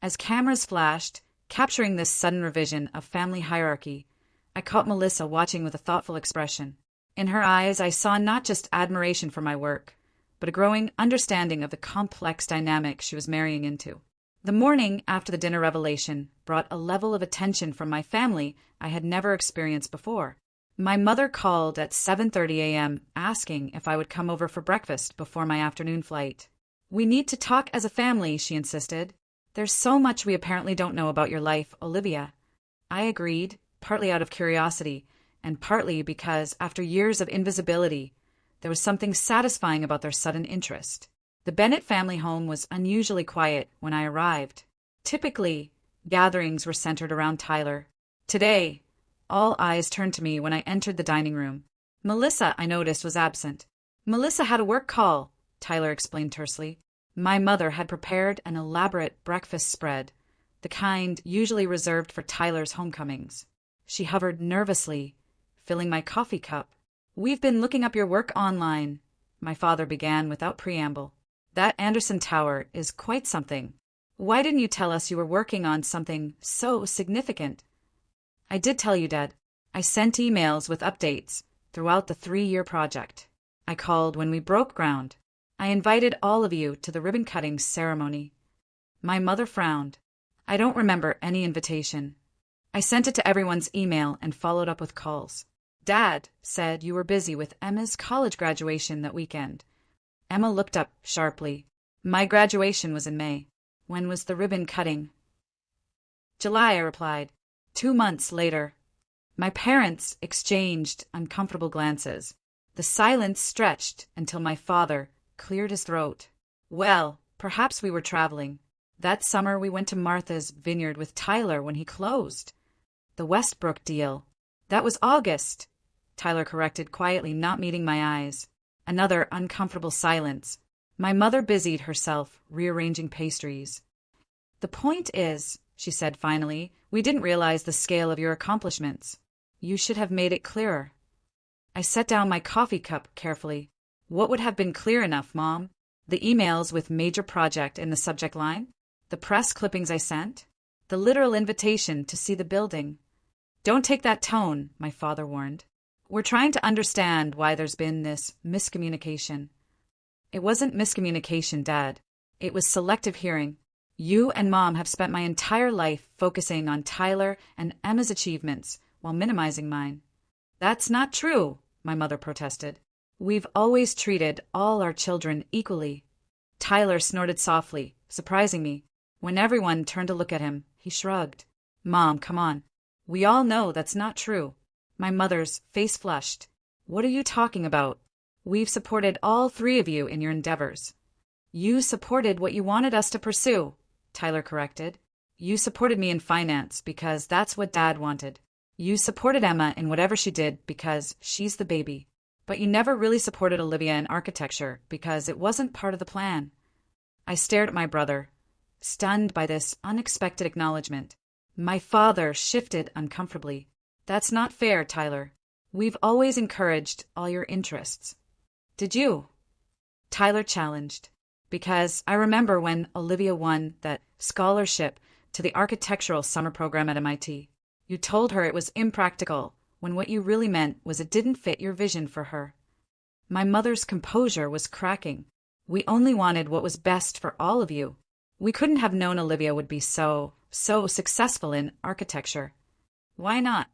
As cameras flashed, capturing this sudden revision of family hierarchy, I caught Melissa watching with a thoughtful expression. In her eyes, I saw not just admiration for my work, but a growing understanding of the complex dynamic she was marrying into. The morning after the dinner revelation brought a level of attention from my family I had never experienced before. My mother called at 7:30 a.m. asking if I would come over for breakfast before my afternoon flight. "We need to talk as a family," she insisted. "There's so much we apparently don't know about your life, Olivia." I agreed, partly out of curiosity, and partly because, after years of invisibility, there was something satisfying about their sudden interest. The Bennett family home was unusually quiet when I arrived. Typically, gatherings were centered around Tyler. Today, all eyes turned to me when I entered the dining room. Melissa, I noticed, was absent. "Melissa had a work call," Tyler explained tersely. My mother had prepared an elaborate breakfast spread, the kind usually reserved for Tyler's homecomings. She hovered nervously, filling my coffee cup. "We've been looking up your work online," my father began without preamble. "That Anderson Tower is quite something. Why didn't you tell us you were working on something so significant?" "I did tell you, Dad. I sent emails with updates throughout the 3-year project. I called when we broke ground. I invited all of you to the ribbon-cutting ceremony." My mother frowned. "I don't remember any invitation. I sent it to everyone's email and followed up with calls. Dad said you were busy with Emma's college graduation that weekend." Emma looked up sharply. "My graduation was in May. When was the ribbon cutting?" "July," I replied. 2 months later." My parents exchanged uncomfortable glances. The silence stretched until my father cleared his throat. "Well, perhaps we were traveling. That summer we went to Martha's Vineyard with Tyler when he closed." "The Westbrook deal. That was August," Tyler corrected quietly, not meeting my eyes. Another uncomfortable silence. My mother busied herself rearranging pastries. "The point is," she said finally, "we didn't realize the scale of your accomplishments. You should have made it clearer." I set down my coffee cup carefully. "What would have been clear enough, Mom? The emails with major project in the subject line? The press clippings I sent? The literal invitation to see the building?" "Don't take that tone," my father warned. "We're trying to understand why there's been this miscommunication." "It wasn't miscommunication, Dad. It was selective hearing. You and Mom have spent my entire life focusing on Tyler and Emma's achievements while minimizing mine." "That's not true," my mother protested. "We've always treated all our children equally." Tyler snorted softly, surprising me. When everyone turned to look at him, he shrugged. "Mom, come on. We all know that's not true." My mother's face flushed. "What are you talking about? We've supported all 3 of you in your endeavors." "You supported what you wanted us to pursue," Tyler corrected. "You supported me in finance because that's what Dad wanted. You supported Emma in whatever she did because she's the baby. But you never really supported Olivia in architecture because it wasn't part of the plan." I stared at my brother, stunned by this unexpected acknowledgement. My father shifted uncomfortably. "That's not fair, Tyler. We've always encouraged all your interests." "Did you?" Tyler challenged. "Because I remember when Olivia won that scholarship to the architectural summer program at MIT. You told her it was impractical, when what you really meant was it didn't fit your vision for her." My mother's composure was cracking. "We only wanted what was best for all of you. We couldn't have known Olivia would be so successful in architecture." "Why not?"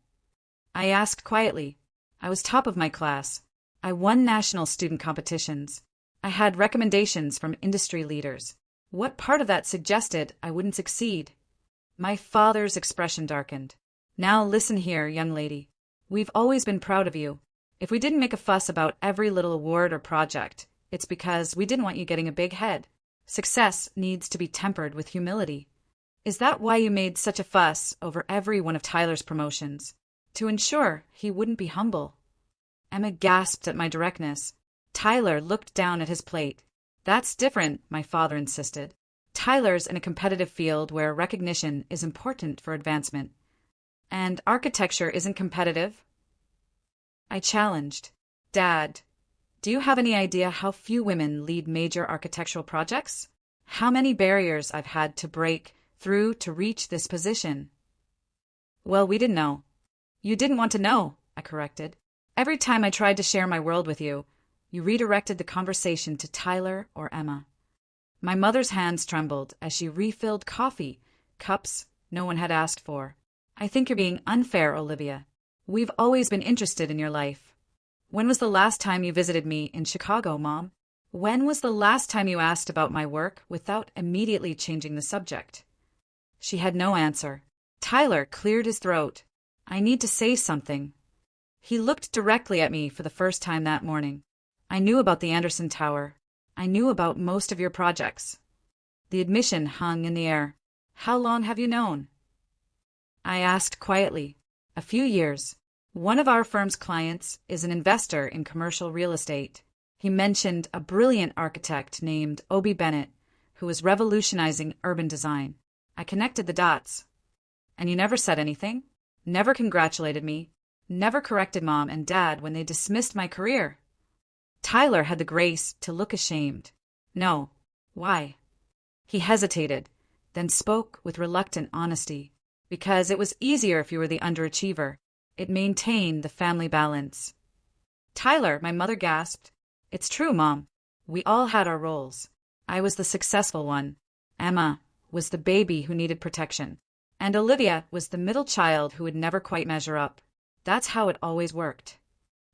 I asked quietly. "I was top of my class. I won national student competitions. I had recommendations from industry leaders. What part of that suggested I wouldn't succeed?" My father's expression darkened. "Now listen here, young lady. We've always been proud of you. If we didn't make a fuss about every little award or project, it's because we didn't want you getting a big head. Success needs to be tempered with humility." "Is that why you made such a fuss over every one of Tyler's promotions? To ensure he wouldn't be humble?" Emma gasped at my directness. Tyler looked down at his plate. "That's different," my father insisted. "Tyler's in a competitive field where recognition is important for advancement. And architecture isn't competitive." I challenged. "Dad, do you have any idea how few women lead major architectural projects? How many barriers I've had to break through to reach this position?" "Well, we didn't know." "You didn't want to know," I corrected. "Every time I tried to share my world with you, you redirected the conversation to Tyler or Emma." My mother's hands trembled as she refilled coffee, cups no one had asked for. "I think you're being unfair, Olivia. We've always been interested in your life. When was the last time you visited me in Chicago, Mom? When was the last time you asked about my work without immediately changing the subject?" She had no answer. Tyler cleared his throat. "I need to say something." He looked directly at me for the first time that morning. "I knew about the Anderson Tower. I knew about most of your projects." The admission hung in the air. "How long have you known?" I asked quietly. "A few years. One of our firm's clients is an investor in commercial real estate. He mentioned a brilliant architect named Obie Bennett, who was revolutionizing urban design. I connected the dots. And you never said anything? Never congratulated me? Never corrected Mom and Dad when they dismissed my career? Tyler had the grace to look ashamed. No. Why? He hesitated, then spoke with reluctant honesty. Because it was easier if you were the underachiever. It maintained the family balance. Tyler, my mother gasped. It's true, Mom. We all had our roles. I was the successful one. Emma was the baby who needed protection. And Olivia was the middle child who would never quite measure up. That's how it always worked.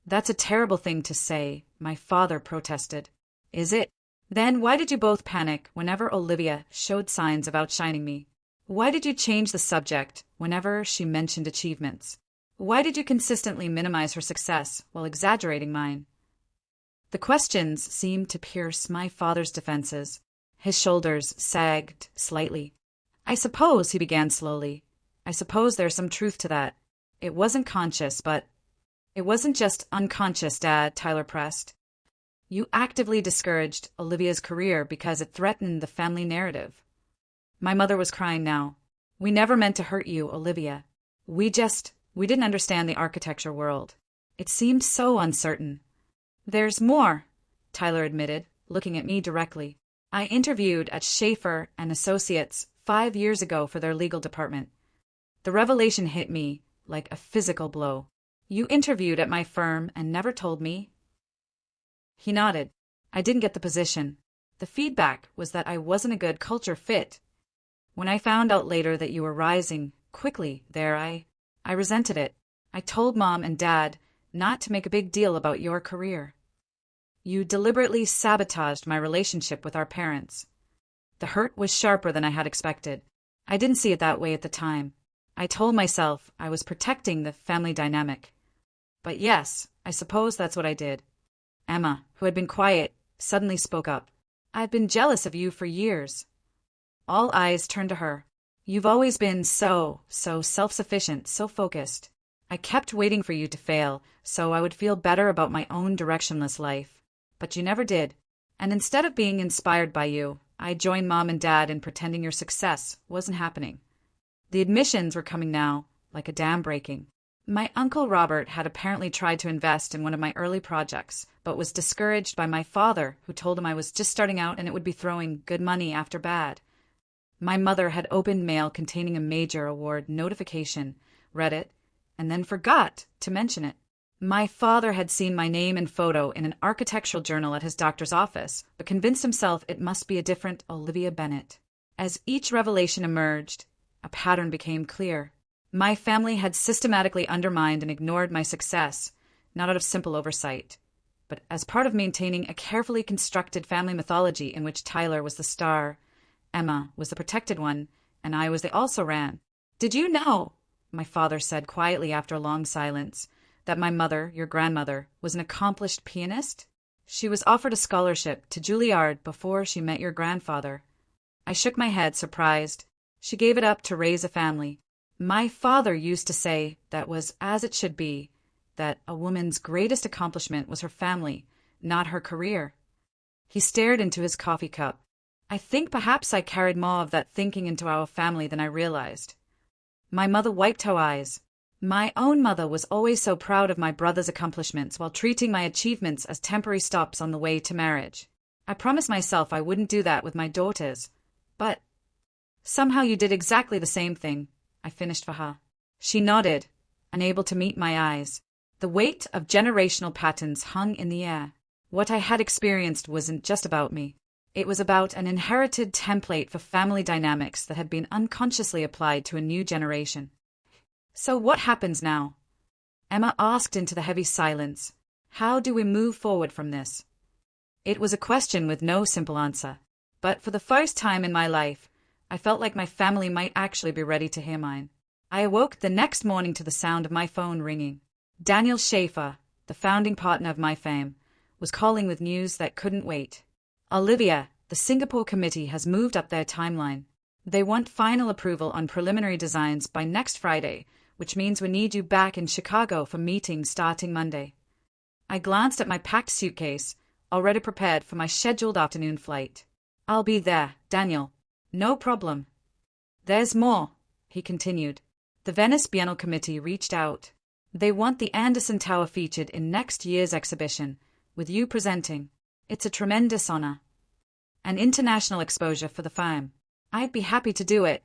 That's a terrible thing to say, my father protested. Is it? Then why did you both panic whenever Olivia showed signs of outshining me? Why did you change the subject whenever she mentioned achievements? Why did you consistently minimize her success while exaggerating mine? The questions seemed to pierce my father's defenses. His shoulders sagged slightly. I suppose, he began slowly, I suppose there's some truth to that. It wasn't conscious, but... It wasn't just unconscious, Dad, Tyler pressed. You actively discouraged Olivia's career because it threatened the family narrative. My mother was crying now. We never meant to hurt you, Olivia. We didn't understand the architecture world. It seemed so uncertain. There's more, Tyler admitted, looking at me directly. I interviewed at Schaefer and Associates 5 years ago for their legal department. The revelation hit me like a physical blow. You interviewed at my firm and never told me? He nodded. I didn't get the position. The feedback was that I wasn't a good culture fit. When I found out later that you were rising quickly there, I resented it. I told Mom and Dad not to make a big deal about your career. You deliberately sabotaged my relationship with our parents. The hurt was sharper than I had expected. I didn't see it that way at the time. I told myself I was protecting the family dynamic. But yes, I suppose that's what I did. Emma, who had been quiet, suddenly spoke up. I've been jealous of you for years. All eyes turned to her. You've always been so self-sufficient, so focused. I kept waiting for you to fail, so I would feel better about my own directionless life. But you never did. And instead of being inspired by you, I joined Mom and Dad in pretending your success wasn't happening. The admissions were coming now, like a dam breaking. My Uncle Robert had apparently tried to invest in one of my early projects, but was discouraged by my father, who told him I was just starting out and it would be throwing good money after bad. My mother had opened mail containing a major award notification, read it, and then forgot to mention it. My father had seen my name and photo in an architectural journal at his doctor's office, but convinced himself it must be a different Olivia Bennett. As each revelation emerged, a pattern became clear. My family had systematically undermined and ignored my success, not out of simple oversight, but as part of maintaining a carefully constructed family mythology in which Tyler was the star, Emma was the protected one, and I was the also-ran. Did you know, my father said quietly after a long silence, that my mother, your grandmother, was an accomplished pianist? She was offered a scholarship to Juilliard before she met your grandfather. I shook my head, surprised. She gave it up to raise a family. My father used to say that was as it should be, that a woman's greatest accomplishment was her family, not her career. He stared into his coffee cup. I think perhaps I carried more of that thinking into our family than I realized. My mother wiped her eyes. My own mother was always so proud of my brother's accomplishments while treating my achievements as temporary stops on the way to marriage. I promised myself I wouldn't do that with my daughters. But somehow you did exactly the same thing, I finished for her. She nodded, unable to meet my eyes. The weight of generational patterns hung in the air. What I had experienced wasn't just about me. It was about an inherited template for family dynamics that had been unconsciously applied to a new generation. So what happens now? Emma asked into the heavy silence. How do we move forward from this? It was a question with no simple answer. But for the first time in my life, I felt like my family might actually be ready to hear mine. I awoke the next morning to the sound of my phone ringing. Daniel Schaefer, the founding partner of my firm, was calling with news that couldn't wait. Olivia, the Singapore committee has moved up their timeline. They want final approval on preliminary designs by next Friday, which means we need you back in Chicago for meetings starting Monday. I glanced at my packed suitcase, already prepared for my scheduled afternoon flight. I'll be there, Daniel. No problem. There's more, he continued. The Venice Biennale Committee reached out. They want the Anderson Tower featured in next year's exhibition, with you presenting. It's a tremendous honor. An international exposure for the firm. I'd be happy to do it.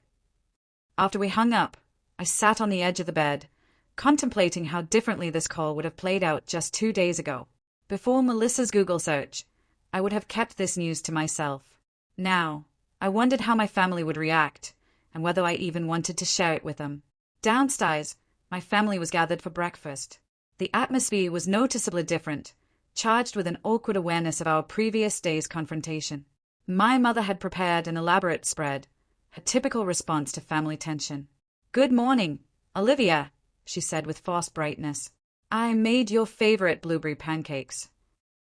After we hung up, I sat on the edge of the bed, contemplating how differently this call would have played out just 2 days ago. Before Melissa's Google search, I would have kept this news to myself. Now, I wondered how my family would react, and whether I even wanted to share it with them. Downstairs, my family was gathered for breakfast. The atmosphere was noticeably different, charged with an awkward awareness of our previous day's confrontation. My mother had prepared an elaborate spread, her typical response to family tension. "Good morning, Olivia," she said with forced brightness. "I made your favorite blueberry pancakes."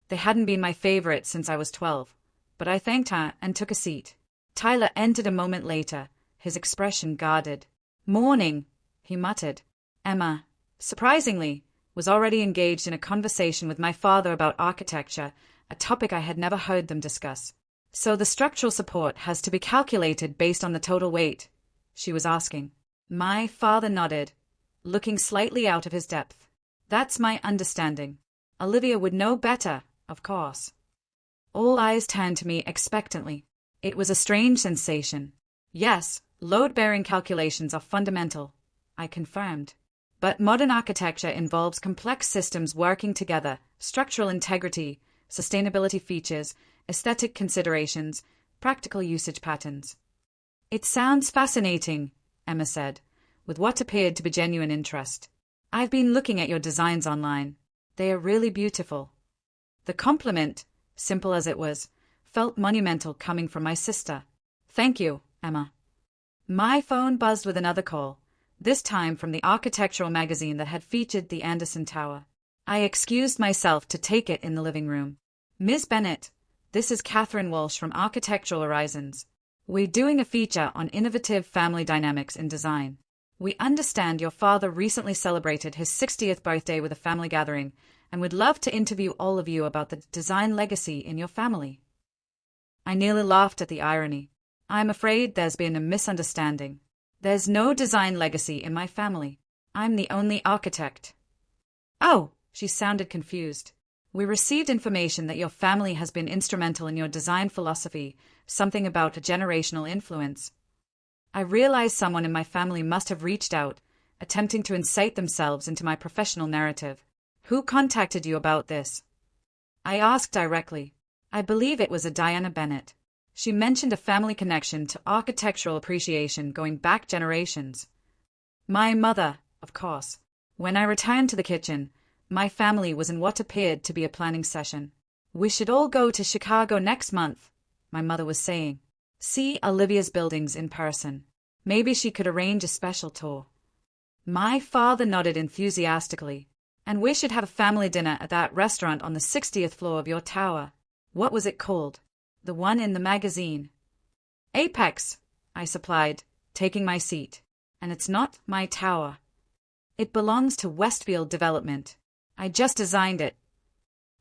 They hadn't been my favorite since I was 12, but I thanked her and took a seat. Tyler entered a moment later, his expression guarded. "Morning," he muttered. Emma, surprisingly, was already engaged in a conversation with my father about architecture, a topic I had never heard them discuss. "So the structural support has to be calculated based on the total weight?" she was asking. My father nodded, looking slightly out of his depth. "That's my understanding. Olivia would know better, of course." All eyes turned to me expectantly. It was a strange sensation. "Yes, load-bearing calculations are fundamental," I confirmed. "But modern architecture involves complex systems working together, structural integrity, sustainability features, aesthetic considerations, practical usage patterns." "It sounds fascinating," Emma said, with what appeared to be genuine interest. "I've been looking at your designs online. They are really beautiful." The compliment, simple as it was, felt monumental coming from my sister. "Thank you, Emma." My phone buzzed with another call, this time from the architectural magazine that had featured the Anderson Tower. I excused myself to take it in the living room. "Ms. Bennett, this is Catherine Walsh from Architectural Horizons. We're doing a feature on innovative family dynamics in design. We understand your father recently celebrated his 60th birthday with a family gathering, and would love to interview all of you about the design legacy in your family." I nearly laughed at the irony. "I'm afraid there's been a misunderstanding. There's no design legacy in my family. I'm the only architect." "Oh," she sounded confused. "We received information that your family has been instrumental in your design philosophy, something about a generational influence." I realized someone in my family must have reached out, attempting to incite themselves into my professional narrative. "Who contacted you about this?" I asked directly. I believe it was a Diana Bennett. She mentioned a family connection to architectural appreciation going back generations. My mother, of course. When I returned to the kitchen, my family was in what appeared to be a planning session. "We should all go to Chicago next month," my mother was saying. "See Olivia's buildings in person. Maybe she could arrange a special tour." My father nodded enthusiastically. "And we should have a family dinner at that restaurant on the 60th floor of your tower. What was it called? The one in the magazine." "Apex," I supplied, taking my seat. "And it's not my tower. It belongs to Westfield Development. I just designed it."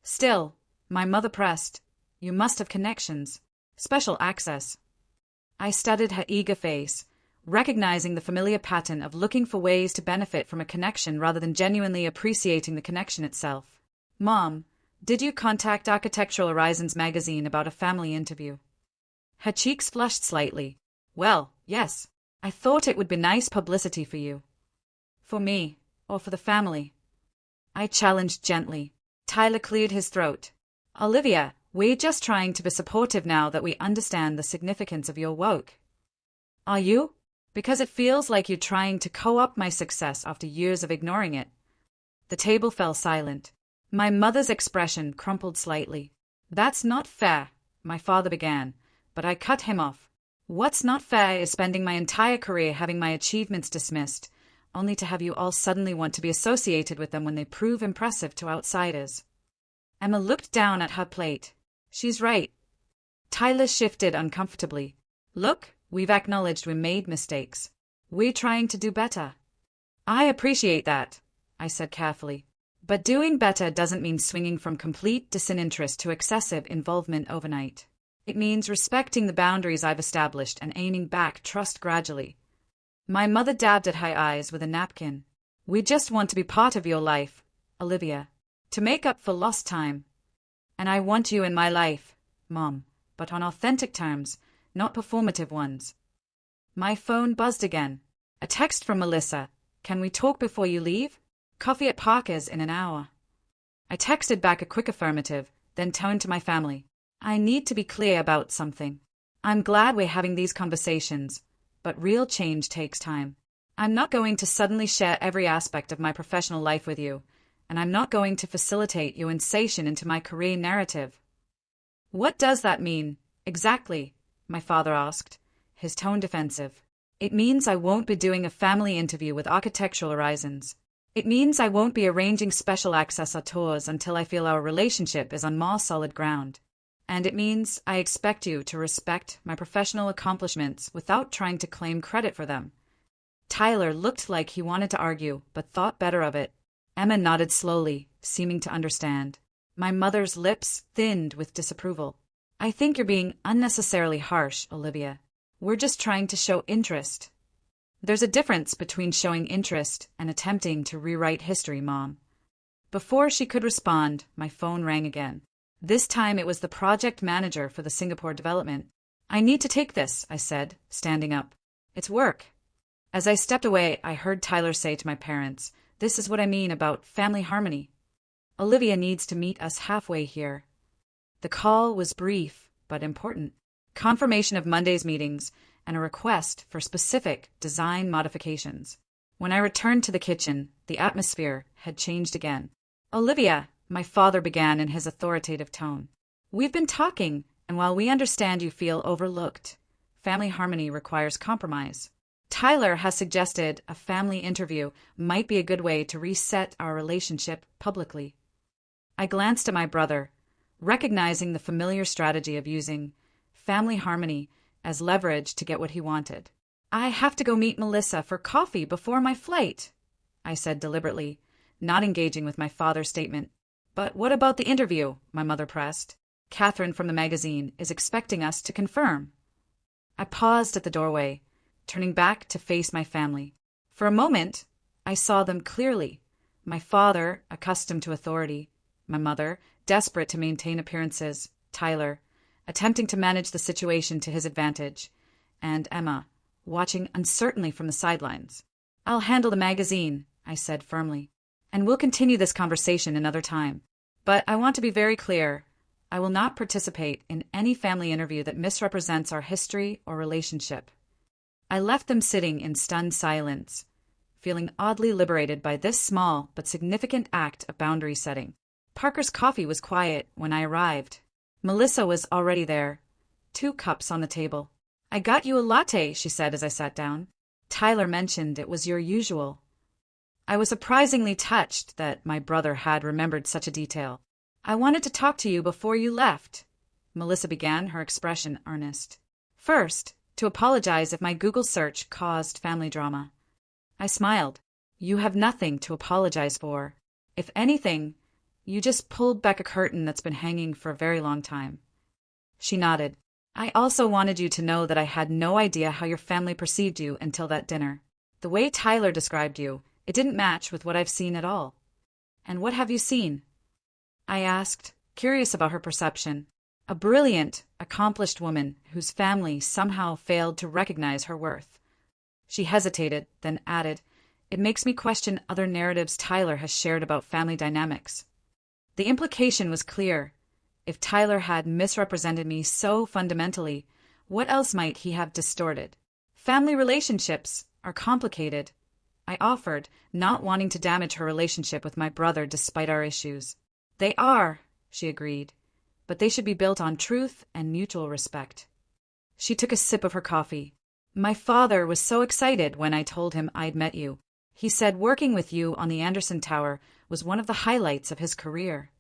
"Still," my mother pressed, "you must have connections. Special access." I studied her eager face, recognizing the familiar pattern of looking for ways to benefit from a connection rather than genuinely appreciating the connection itself. "Mom, did you contact Architectural Horizons magazine about a family interview?" Her cheeks flushed slightly. "Well, yes. I thought it would be nice publicity for you." "For me, or for the family?" I challenged gently. Tyler cleared his throat. "Olivia, we're just trying to be supportive now that we understand the significance of your work." "Are you? Because it feels like you're trying to co-opt my success after years of ignoring it." The table fell silent. My mother's expression crumpled slightly. "That's not fair," my father began, but I cut him off. "What's not fair is spending my entire career having my achievements dismissed, only to have you all suddenly want to be associated with them when they prove impressive to outsiders." Emma looked down at her plate. "She's right." Tyler shifted uncomfortably. "Look, we've acknowledged we made mistakes. We're trying to do better." "I appreciate that," I said carefully. "But doing better doesn't mean swinging from complete disinterest to excessive involvement overnight. It means respecting the boundaries I've established and aiming back trust gradually. My mother dabbed at her eyes with a napkin. We just want to be part of your life, Olivia, to make up for lost time. And I want you in my life, Mom, but on authentic terms, not performative ones. My phone buzzed again. A text from Melissa. Can we talk before you leave? Coffee at Parker's in an hour. I texted back a quick affirmative, then turned to my family. I need to be clear about something. I'm glad we're having these conversations, but real change takes time. I'm not going to suddenly share every aspect of my professional life with you, and I'm not going to facilitate your insertion into my career narrative. What does that mean, exactly? My father asked, his tone defensive. It means I won't be doing a family interview with Architectural Horizons. It means I won't be arranging special access or tours until I feel our relationship is on more solid ground. And it means I expect you to respect my professional accomplishments without trying to claim credit for them. Tyler looked like he wanted to argue, but thought better of it. Emma nodded slowly, seeming to understand. My mother's lips thinned with disapproval. I think you're being unnecessarily harsh, Olivia. We're just trying to show interest. There's a difference between showing interest and attempting to rewrite history, Mom. Before she could respond, my phone rang again. This time it was the project manager for the Singapore development. I need to take this, I said, standing up. It's work. As I stepped away, I heard Tyler say to my parents, this is what I mean about family harmony. Olivia needs to meet us halfway here. The call was brief, but important. Confirmation of Monday's meetings and a request for specific design modifications. When I returned to the kitchen, the atmosphere had changed again. Olivia, my father began in his authoritative tone. We've been talking, and while we understand you feel overlooked, family harmony requires compromise. Tyler has suggested a family interview might be a good way to reset our relationship publicly. I glanced at my brother, recognizing the familiar strategy of using family harmony as leverage to get what he wanted. I have to go meet Melissa for coffee before my flight, I said deliberately, not engaging with my father's statement. But what about the interview? My mother pressed. Catherine from the magazine is expecting us to confirm. I paused at the doorway, turning back to face my family. For a moment, I saw them clearly. My father, accustomed to authority. My mother, desperate to maintain appearances. Tyler, attempting to manage the situation to his advantage. And Emma, watching uncertainly from the sidelines. I'll handle the magazine, I said firmly. And we'll continue this conversation another time. But I want to be very clear. I will not participate in any family interview that misrepresents our history or relationship. I left them sitting in stunned silence, feeling oddly liberated by this small but significant act of boundary setting. Parker's coffee was quiet when I arrived. Melissa was already there, 2 cups on the table. I got you a latte, she said as I sat down. Tyler mentioned it was your usual. I was surprisingly touched that my brother had remembered such a detail. I wanted to talk to you before you left, Melissa began, her expression earnest. First, to apologize if my Google search caused family drama. I smiled. You have nothing to apologize for. If anything, you just pulled back a curtain that's been hanging for a very long time. She nodded. I also wanted you to know that I had no idea how your family perceived you until that dinner. The way Tyler described you, it didn't match with what I've seen at all. And what have you seen? I asked, curious about her perception. A brilliant, accomplished woman whose family somehow failed to recognize her worth. She hesitated, then added, it makes me question other narratives Tyler has shared about family dynamics. The implication was clear. If Tyler had misrepresented me so fundamentally, what else might he have distorted? Family relationships are complicated, I offered, not wanting to damage her relationship with my brother despite our issues. They are, she agreed, but they should be built on truth and mutual respect. She took a sip of her coffee. My father was so excited when I told him I'd met you. He said working with you on the Anderson Tower was one of the highlights of his career.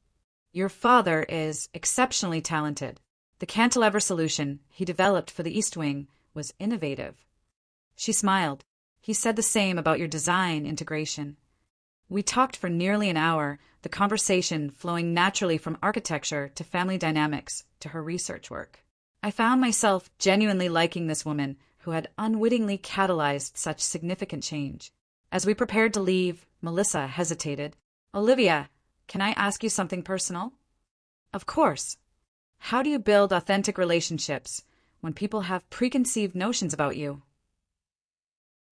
Your father is exceptionally talented. The cantilever solution he developed for the East Wing was innovative. She smiled. He said the same about your design integration. We talked for nearly an hour, the conversation flowing naturally from architecture to family dynamics to her research work. I found myself genuinely liking this woman who had unwittingly catalyzed such significant change. As we prepared to leave, Melissa hesitated. "Olivia, can I ask you something personal?" "Of course. How do you build authentic relationships when people have preconceived notions about you?"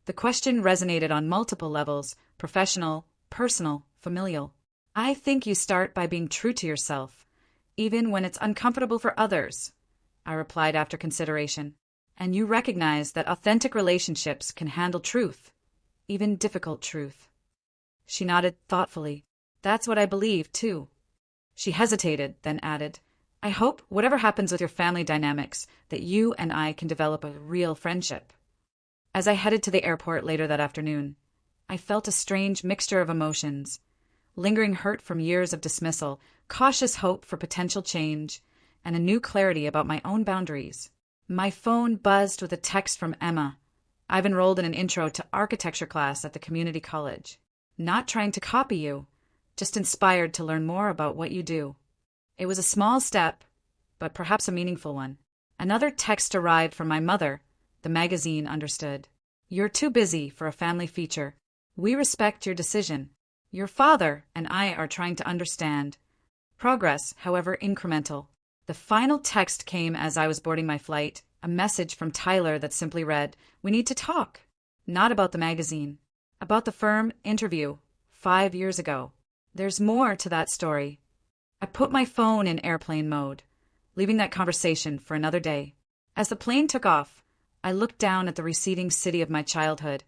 The question resonated on multiple levels: professional, personal, familial. "I think you start by being true to yourself, even when it's uncomfortable for others," I replied after consideration. "And you recognize that authentic relationships can handle truth, even difficult truth." She nodded thoughtfully. "That's what I believe, too." She hesitated, then added, "I hope, whatever happens with your family dynamics, that you and I can develop a real friendship." As I headed to the airport later that afternoon, I felt a strange mixture of emotions: lingering hurt from years of dismissal, cautious hope for potential change, and a new clarity about my own boundaries. My phone buzzed with a text from Emma. "I've enrolled in an intro to architecture class at the community college. Not trying to copy you, just inspired to learn more about what you do." It was a small step, but perhaps a meaningful one. Another text arrived from my mother. The magazine understood. "You're too busy for a family feature. We respect your decision. Your father and I are trying to understand. Progress, however incremental." The final text came as I was boarding my flight, a message from Tyler that simply read, "We need to talk." Not about the magazine. About the firm interview 5 years ago. There's more to that story. I put my phone in airplane mode, leaving that conversation for another day. As the plane took off, I looked down at the receding city of my childhood,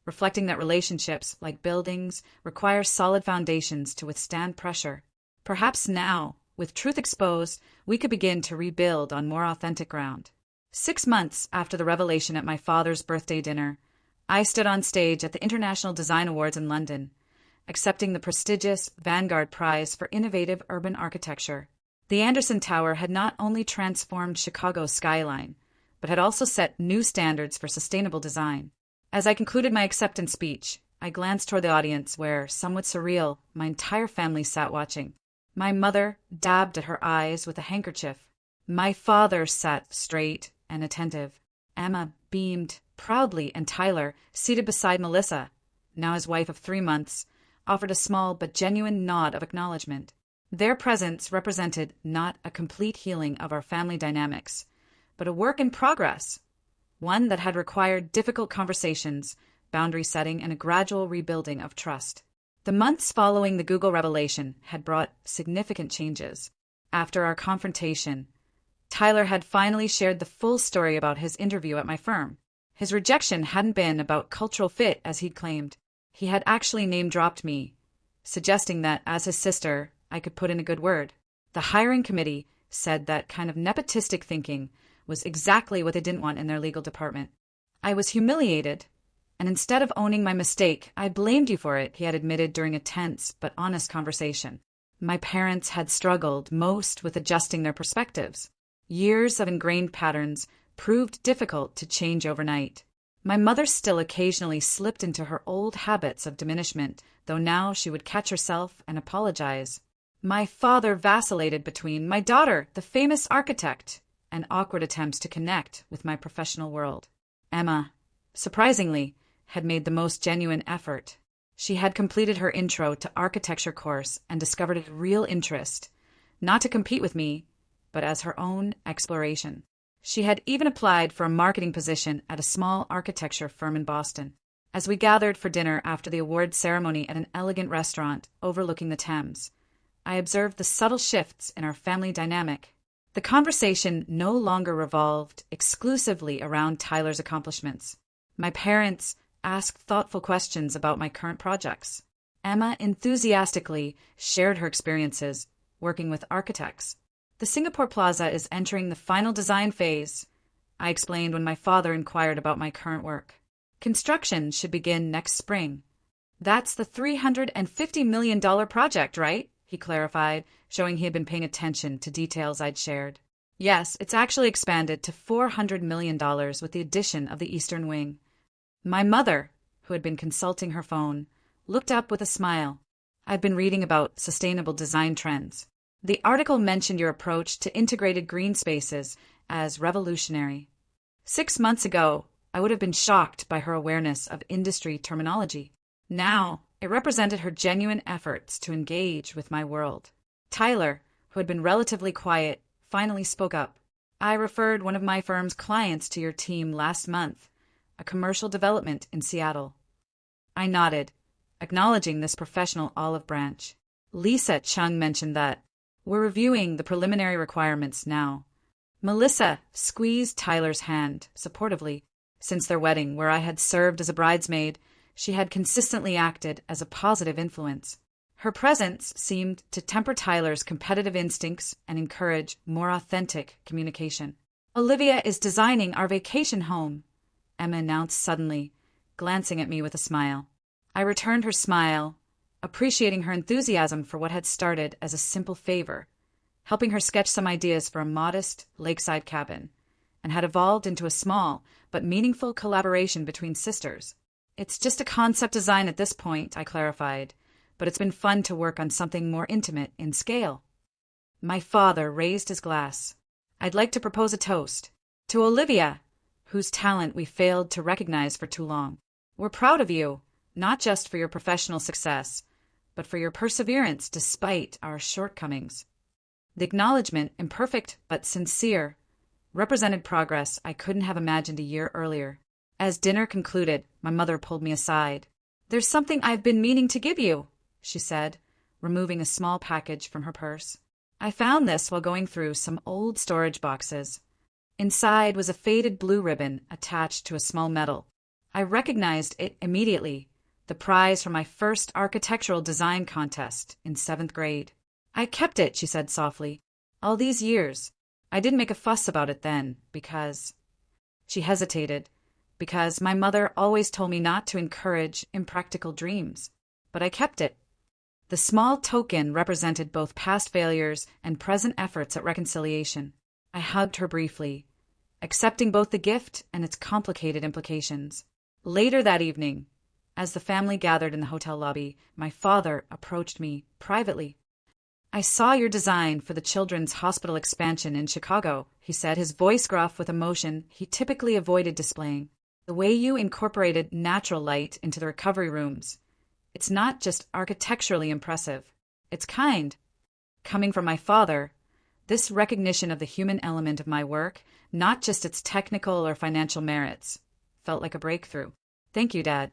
reflecting that relationships, like buildings, require solid foundations to withstand pressure. Perhaps now, with truth exposed, we could begin to rebuild on more authentic ground. 6 months after the revelation at my father's birthday dinner, I stood on stage at the International Design Awards in London, accepting the prestigious Vanguard Prize for Innovative Urban Architecture. The Anderson Tower had not only transformed Chicago's skyline, but had also set new standards for sustainable design. As I concluded my acceptance speech, I glanced toward the audience where, somewhat surreal, my entire family sat watching. My mother dabbed at her eyes with a handkerchief. My father sat straight and attentive. Emma beamed proudly, and Tyler, seated beside Melissa, now his wife of 3 months, offered a small but genuine nod of acknowledgement. Their presence represented not a complete healing of our family dynamics, but a work in progress, one that had required difficult conversations, boundary setting, and a gradual rebuilding of trust. The months following the Google revelation had brought significant changes. After our confrontation, Tyler had finally shared the full story about his interview at my firm. His rejection hadn't been about cultural fit, as he'd claimed. He had actually name-dropped me, suggesting that, as his sister, I could put in a good word. The hiring committee said that kind of nepotistic thinking was exactly what they didn't want in their legal department. I was humiliated, and instead of owning my mistake, "I blamed you for it," he had admitted during a tense but honest conversation. My parents had struggled most with adjusting their perspectives. Years of ingrained patterns proved difficult to change overnight. My mother still occasionally slipped into her old habits of diminishment, though now she would catch herself and apologize. My father vacillated between my daughter, the famous architect, and awkward attempts to connect with my professional world. Emma, surprisingly, had made the most genuine effort. She had completed her intro to architecture course and discovered a real interest, not to compete with me, but as her own exploration. She had even applied for a marketing position at a small architecture firm in Boston. As we gathered for dinner after the award ceremony at an elegant restaurant overlooking the Thames, I observed the subtle shifts in our family dynamic. The conversation no longer revolved exclusively around Tyler's accomplishments. My parents asked thoughtful questions about my current projects. Emma enthusiastically shared her experiences working with architects. "The Singapore Plaza is entering the final design phase," I explained when my father inquired about my current work. "Construction should begin next spring." "That's the $350 million project, right?" he clarified, showing he had been paying attention to details I'd shared. "Yes, it's actually expanded to $400 million with the addition of the Eastern Wing." My mother, who had been consulting her phone, looked up with a smile. "I've been reading about sustainable design trends. The article mentioned your approach to integrated green spaces as revolutionary. 6 months ago, I would have been shocked by her awareness of industry terminology. Now, it represented her genuine efforts to engage with my world. Tyler, who had been relatively quiet, finally spoke up. I referred one of my firm's clients to your team last month, a commercial development in Seattle. I nodded, acknowledging this professional olive branch. Lisa Chung mentioned that. We're reviewing the preliminary requirements now. Melissa squeezed Tyler's hand supportively. Since their wedding, where I had served as a bridesmaid, she had consistently acted as a positive influence. Her presence seemed to temper Tyler's competitive instincts and encourage more authentic communication. Olivia is designing our vacation home, Emma announced suddenly, glancing at me with a smile. I returned her smile, appreciating her enthusiasm for what had started as a simple favor, helping her sketch some ideas for a modest lakeside cabin, and had evolved into a small but meaningful collaboration between sisters. It's just a concept design at this point, I clarified, but it's been fun to work on something more intimate in scale. My father raised his glass. I'd like to propose a toast to Olivia, whose talent we failed to recognize for too long. We're proud of you, not just for your professional success, but for your perseverance despite our shortcomings. The acknowledgement, imperfect but sincere, represented progress I couldn't have imagined a year earlier. As dinner concluded, my mother pulled me aside. There's something I've been meaning to give you, she said, removing a small package from her purse. I found this while going through some old storage boxes. Inside was a faded blue ribbon attached to a small medal. I recognized it immediately, the prize from my first architectural design contest in 7th grade. I kept it, she said softly. All these years. I didn't make a fuss about it then, because... She hesitated. Because my mother always told me not to encourage impractical dreams. But I kept it. The small token represented both past failures and present efforts at reconciliation. I hugged her briefly, accepting both the gift and its complicated implications. Later that evening, as the family gathered in the hotel lobby, my father approached me privately. I saw your design for the children's hospital expansion in Chicago, he said, his voice gruff with emotion he typically avoided displaying. The way you incorporated natural light into the recovery rooms. It's not just architecturally impressive. It's kind. Coming from my father, this recognition of the human element of my work, not just its technical or financial merits, felt like a breakthrough. Thank you, Dad.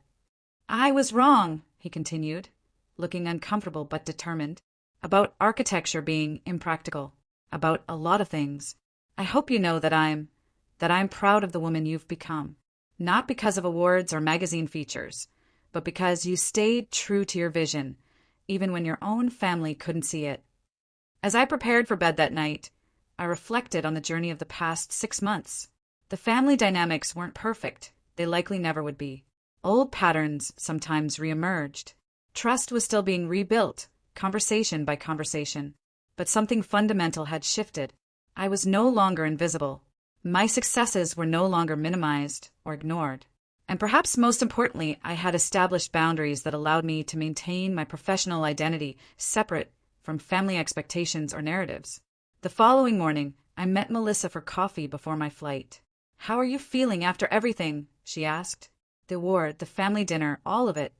I was wrong, he continued, looking uncomfortable but determined, about architecture being impractical, about a lot of things. I hope you know that I'm proud of the woman you've become, not because of awards or magazine features, but because you stayed true to your vision, even when your own family couldn't see it. As I prepared for bed that night, I reflected on the journey of the past 6 months. The family dynamics weren't perfect. They likely never would be. Old patterns sometimes reemerged. Trust was still being rebuilt, conversation by conversation. But something fundamental had shifted. I was no longer invisible. My successes were no longer minimized or ignored. And perhaps most importantly, I had established boundaries that allowed me to maintain my professional identity separate from family expectations or narratives. The following morning, I met Melissa for coffee before my flight. How are you feeling after everything? She asked. The award, the family dinner, all of it.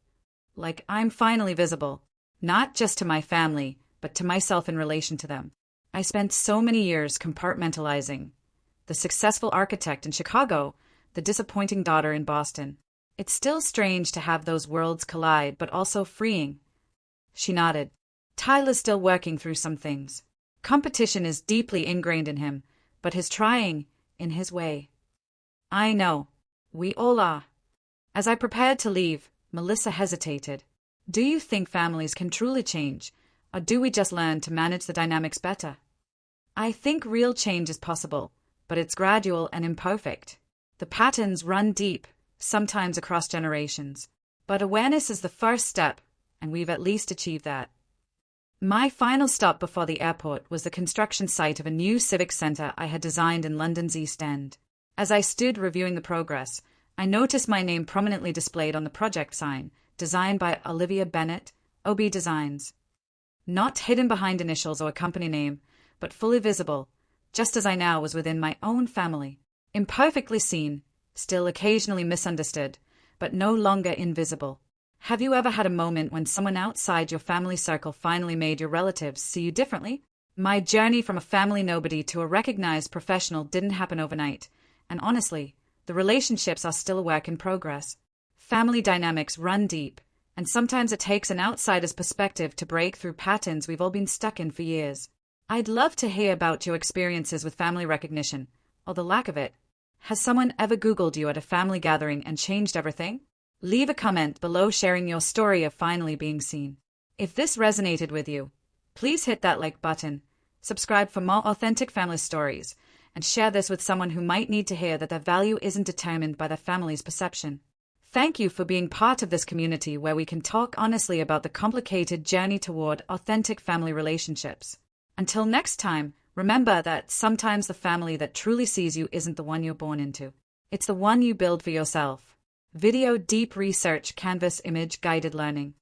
Like I'm finally visible, not just to my family, but to myself in relation to them. I spent so many years compartmentalizing. The successful architect in Chicago, the disappointing daughter in Boston. It's still strange to have those worlds collide, but also freeing. She nodded. Tyler's still working through some things. Competition is deeply ingrained in him, but he's trying in his way. I know. We all are. As I prepared to leave, Melissa hesitated. Do you think families can truly change, or do we just learn to manage the dynamics better? I think real change is possible, but it's gradual and imperfect. The patterns run deep, sometimes across generations. But awareness is the first step, and we've at least achieved that. My final stop before the airport was the construction site of a new civic centre I had designed in London's East End. As I stood reviewing the progress, I noticed my name prominently displayed on the project sign, designed by Olivia Bennett, OB Designs. Not hidden behind initials or a company name, but fully visible, just as I now was within my own family. Imperfectly seen, still occasionally misunderstood, but no longer invisible. Have you ever had a moment when someone outside your family circle finally made your relatives see you differently? My journey from a family nobody to a recognized professional didn't happen overnight, and honestly, the relationships are still a work in progress. Family dynamics run deep, and sometimes it takes an outsider's perspective to break through patterns we've all been stuck in for years. I'd love to hear about your experiences with family recognition, or the lack of it. Has someone ever Googled you at a family gathering and changed everything? Leave a comment below sharing your story of finally being seen. If this resonated with you, please hit that like button, subscribe for more authentic family stories, and share this with someone who might need to hear that their value isn't determined by their family's perception. Thank you for being part of this community where we can talk honestly about the complicated journey toward authentic family relationships. Until next time, remember that sometimes the family that truly sees you isn't the one you're born into. It's the one you build for yourself. Video Deep Research Canvas Image Guided Learning.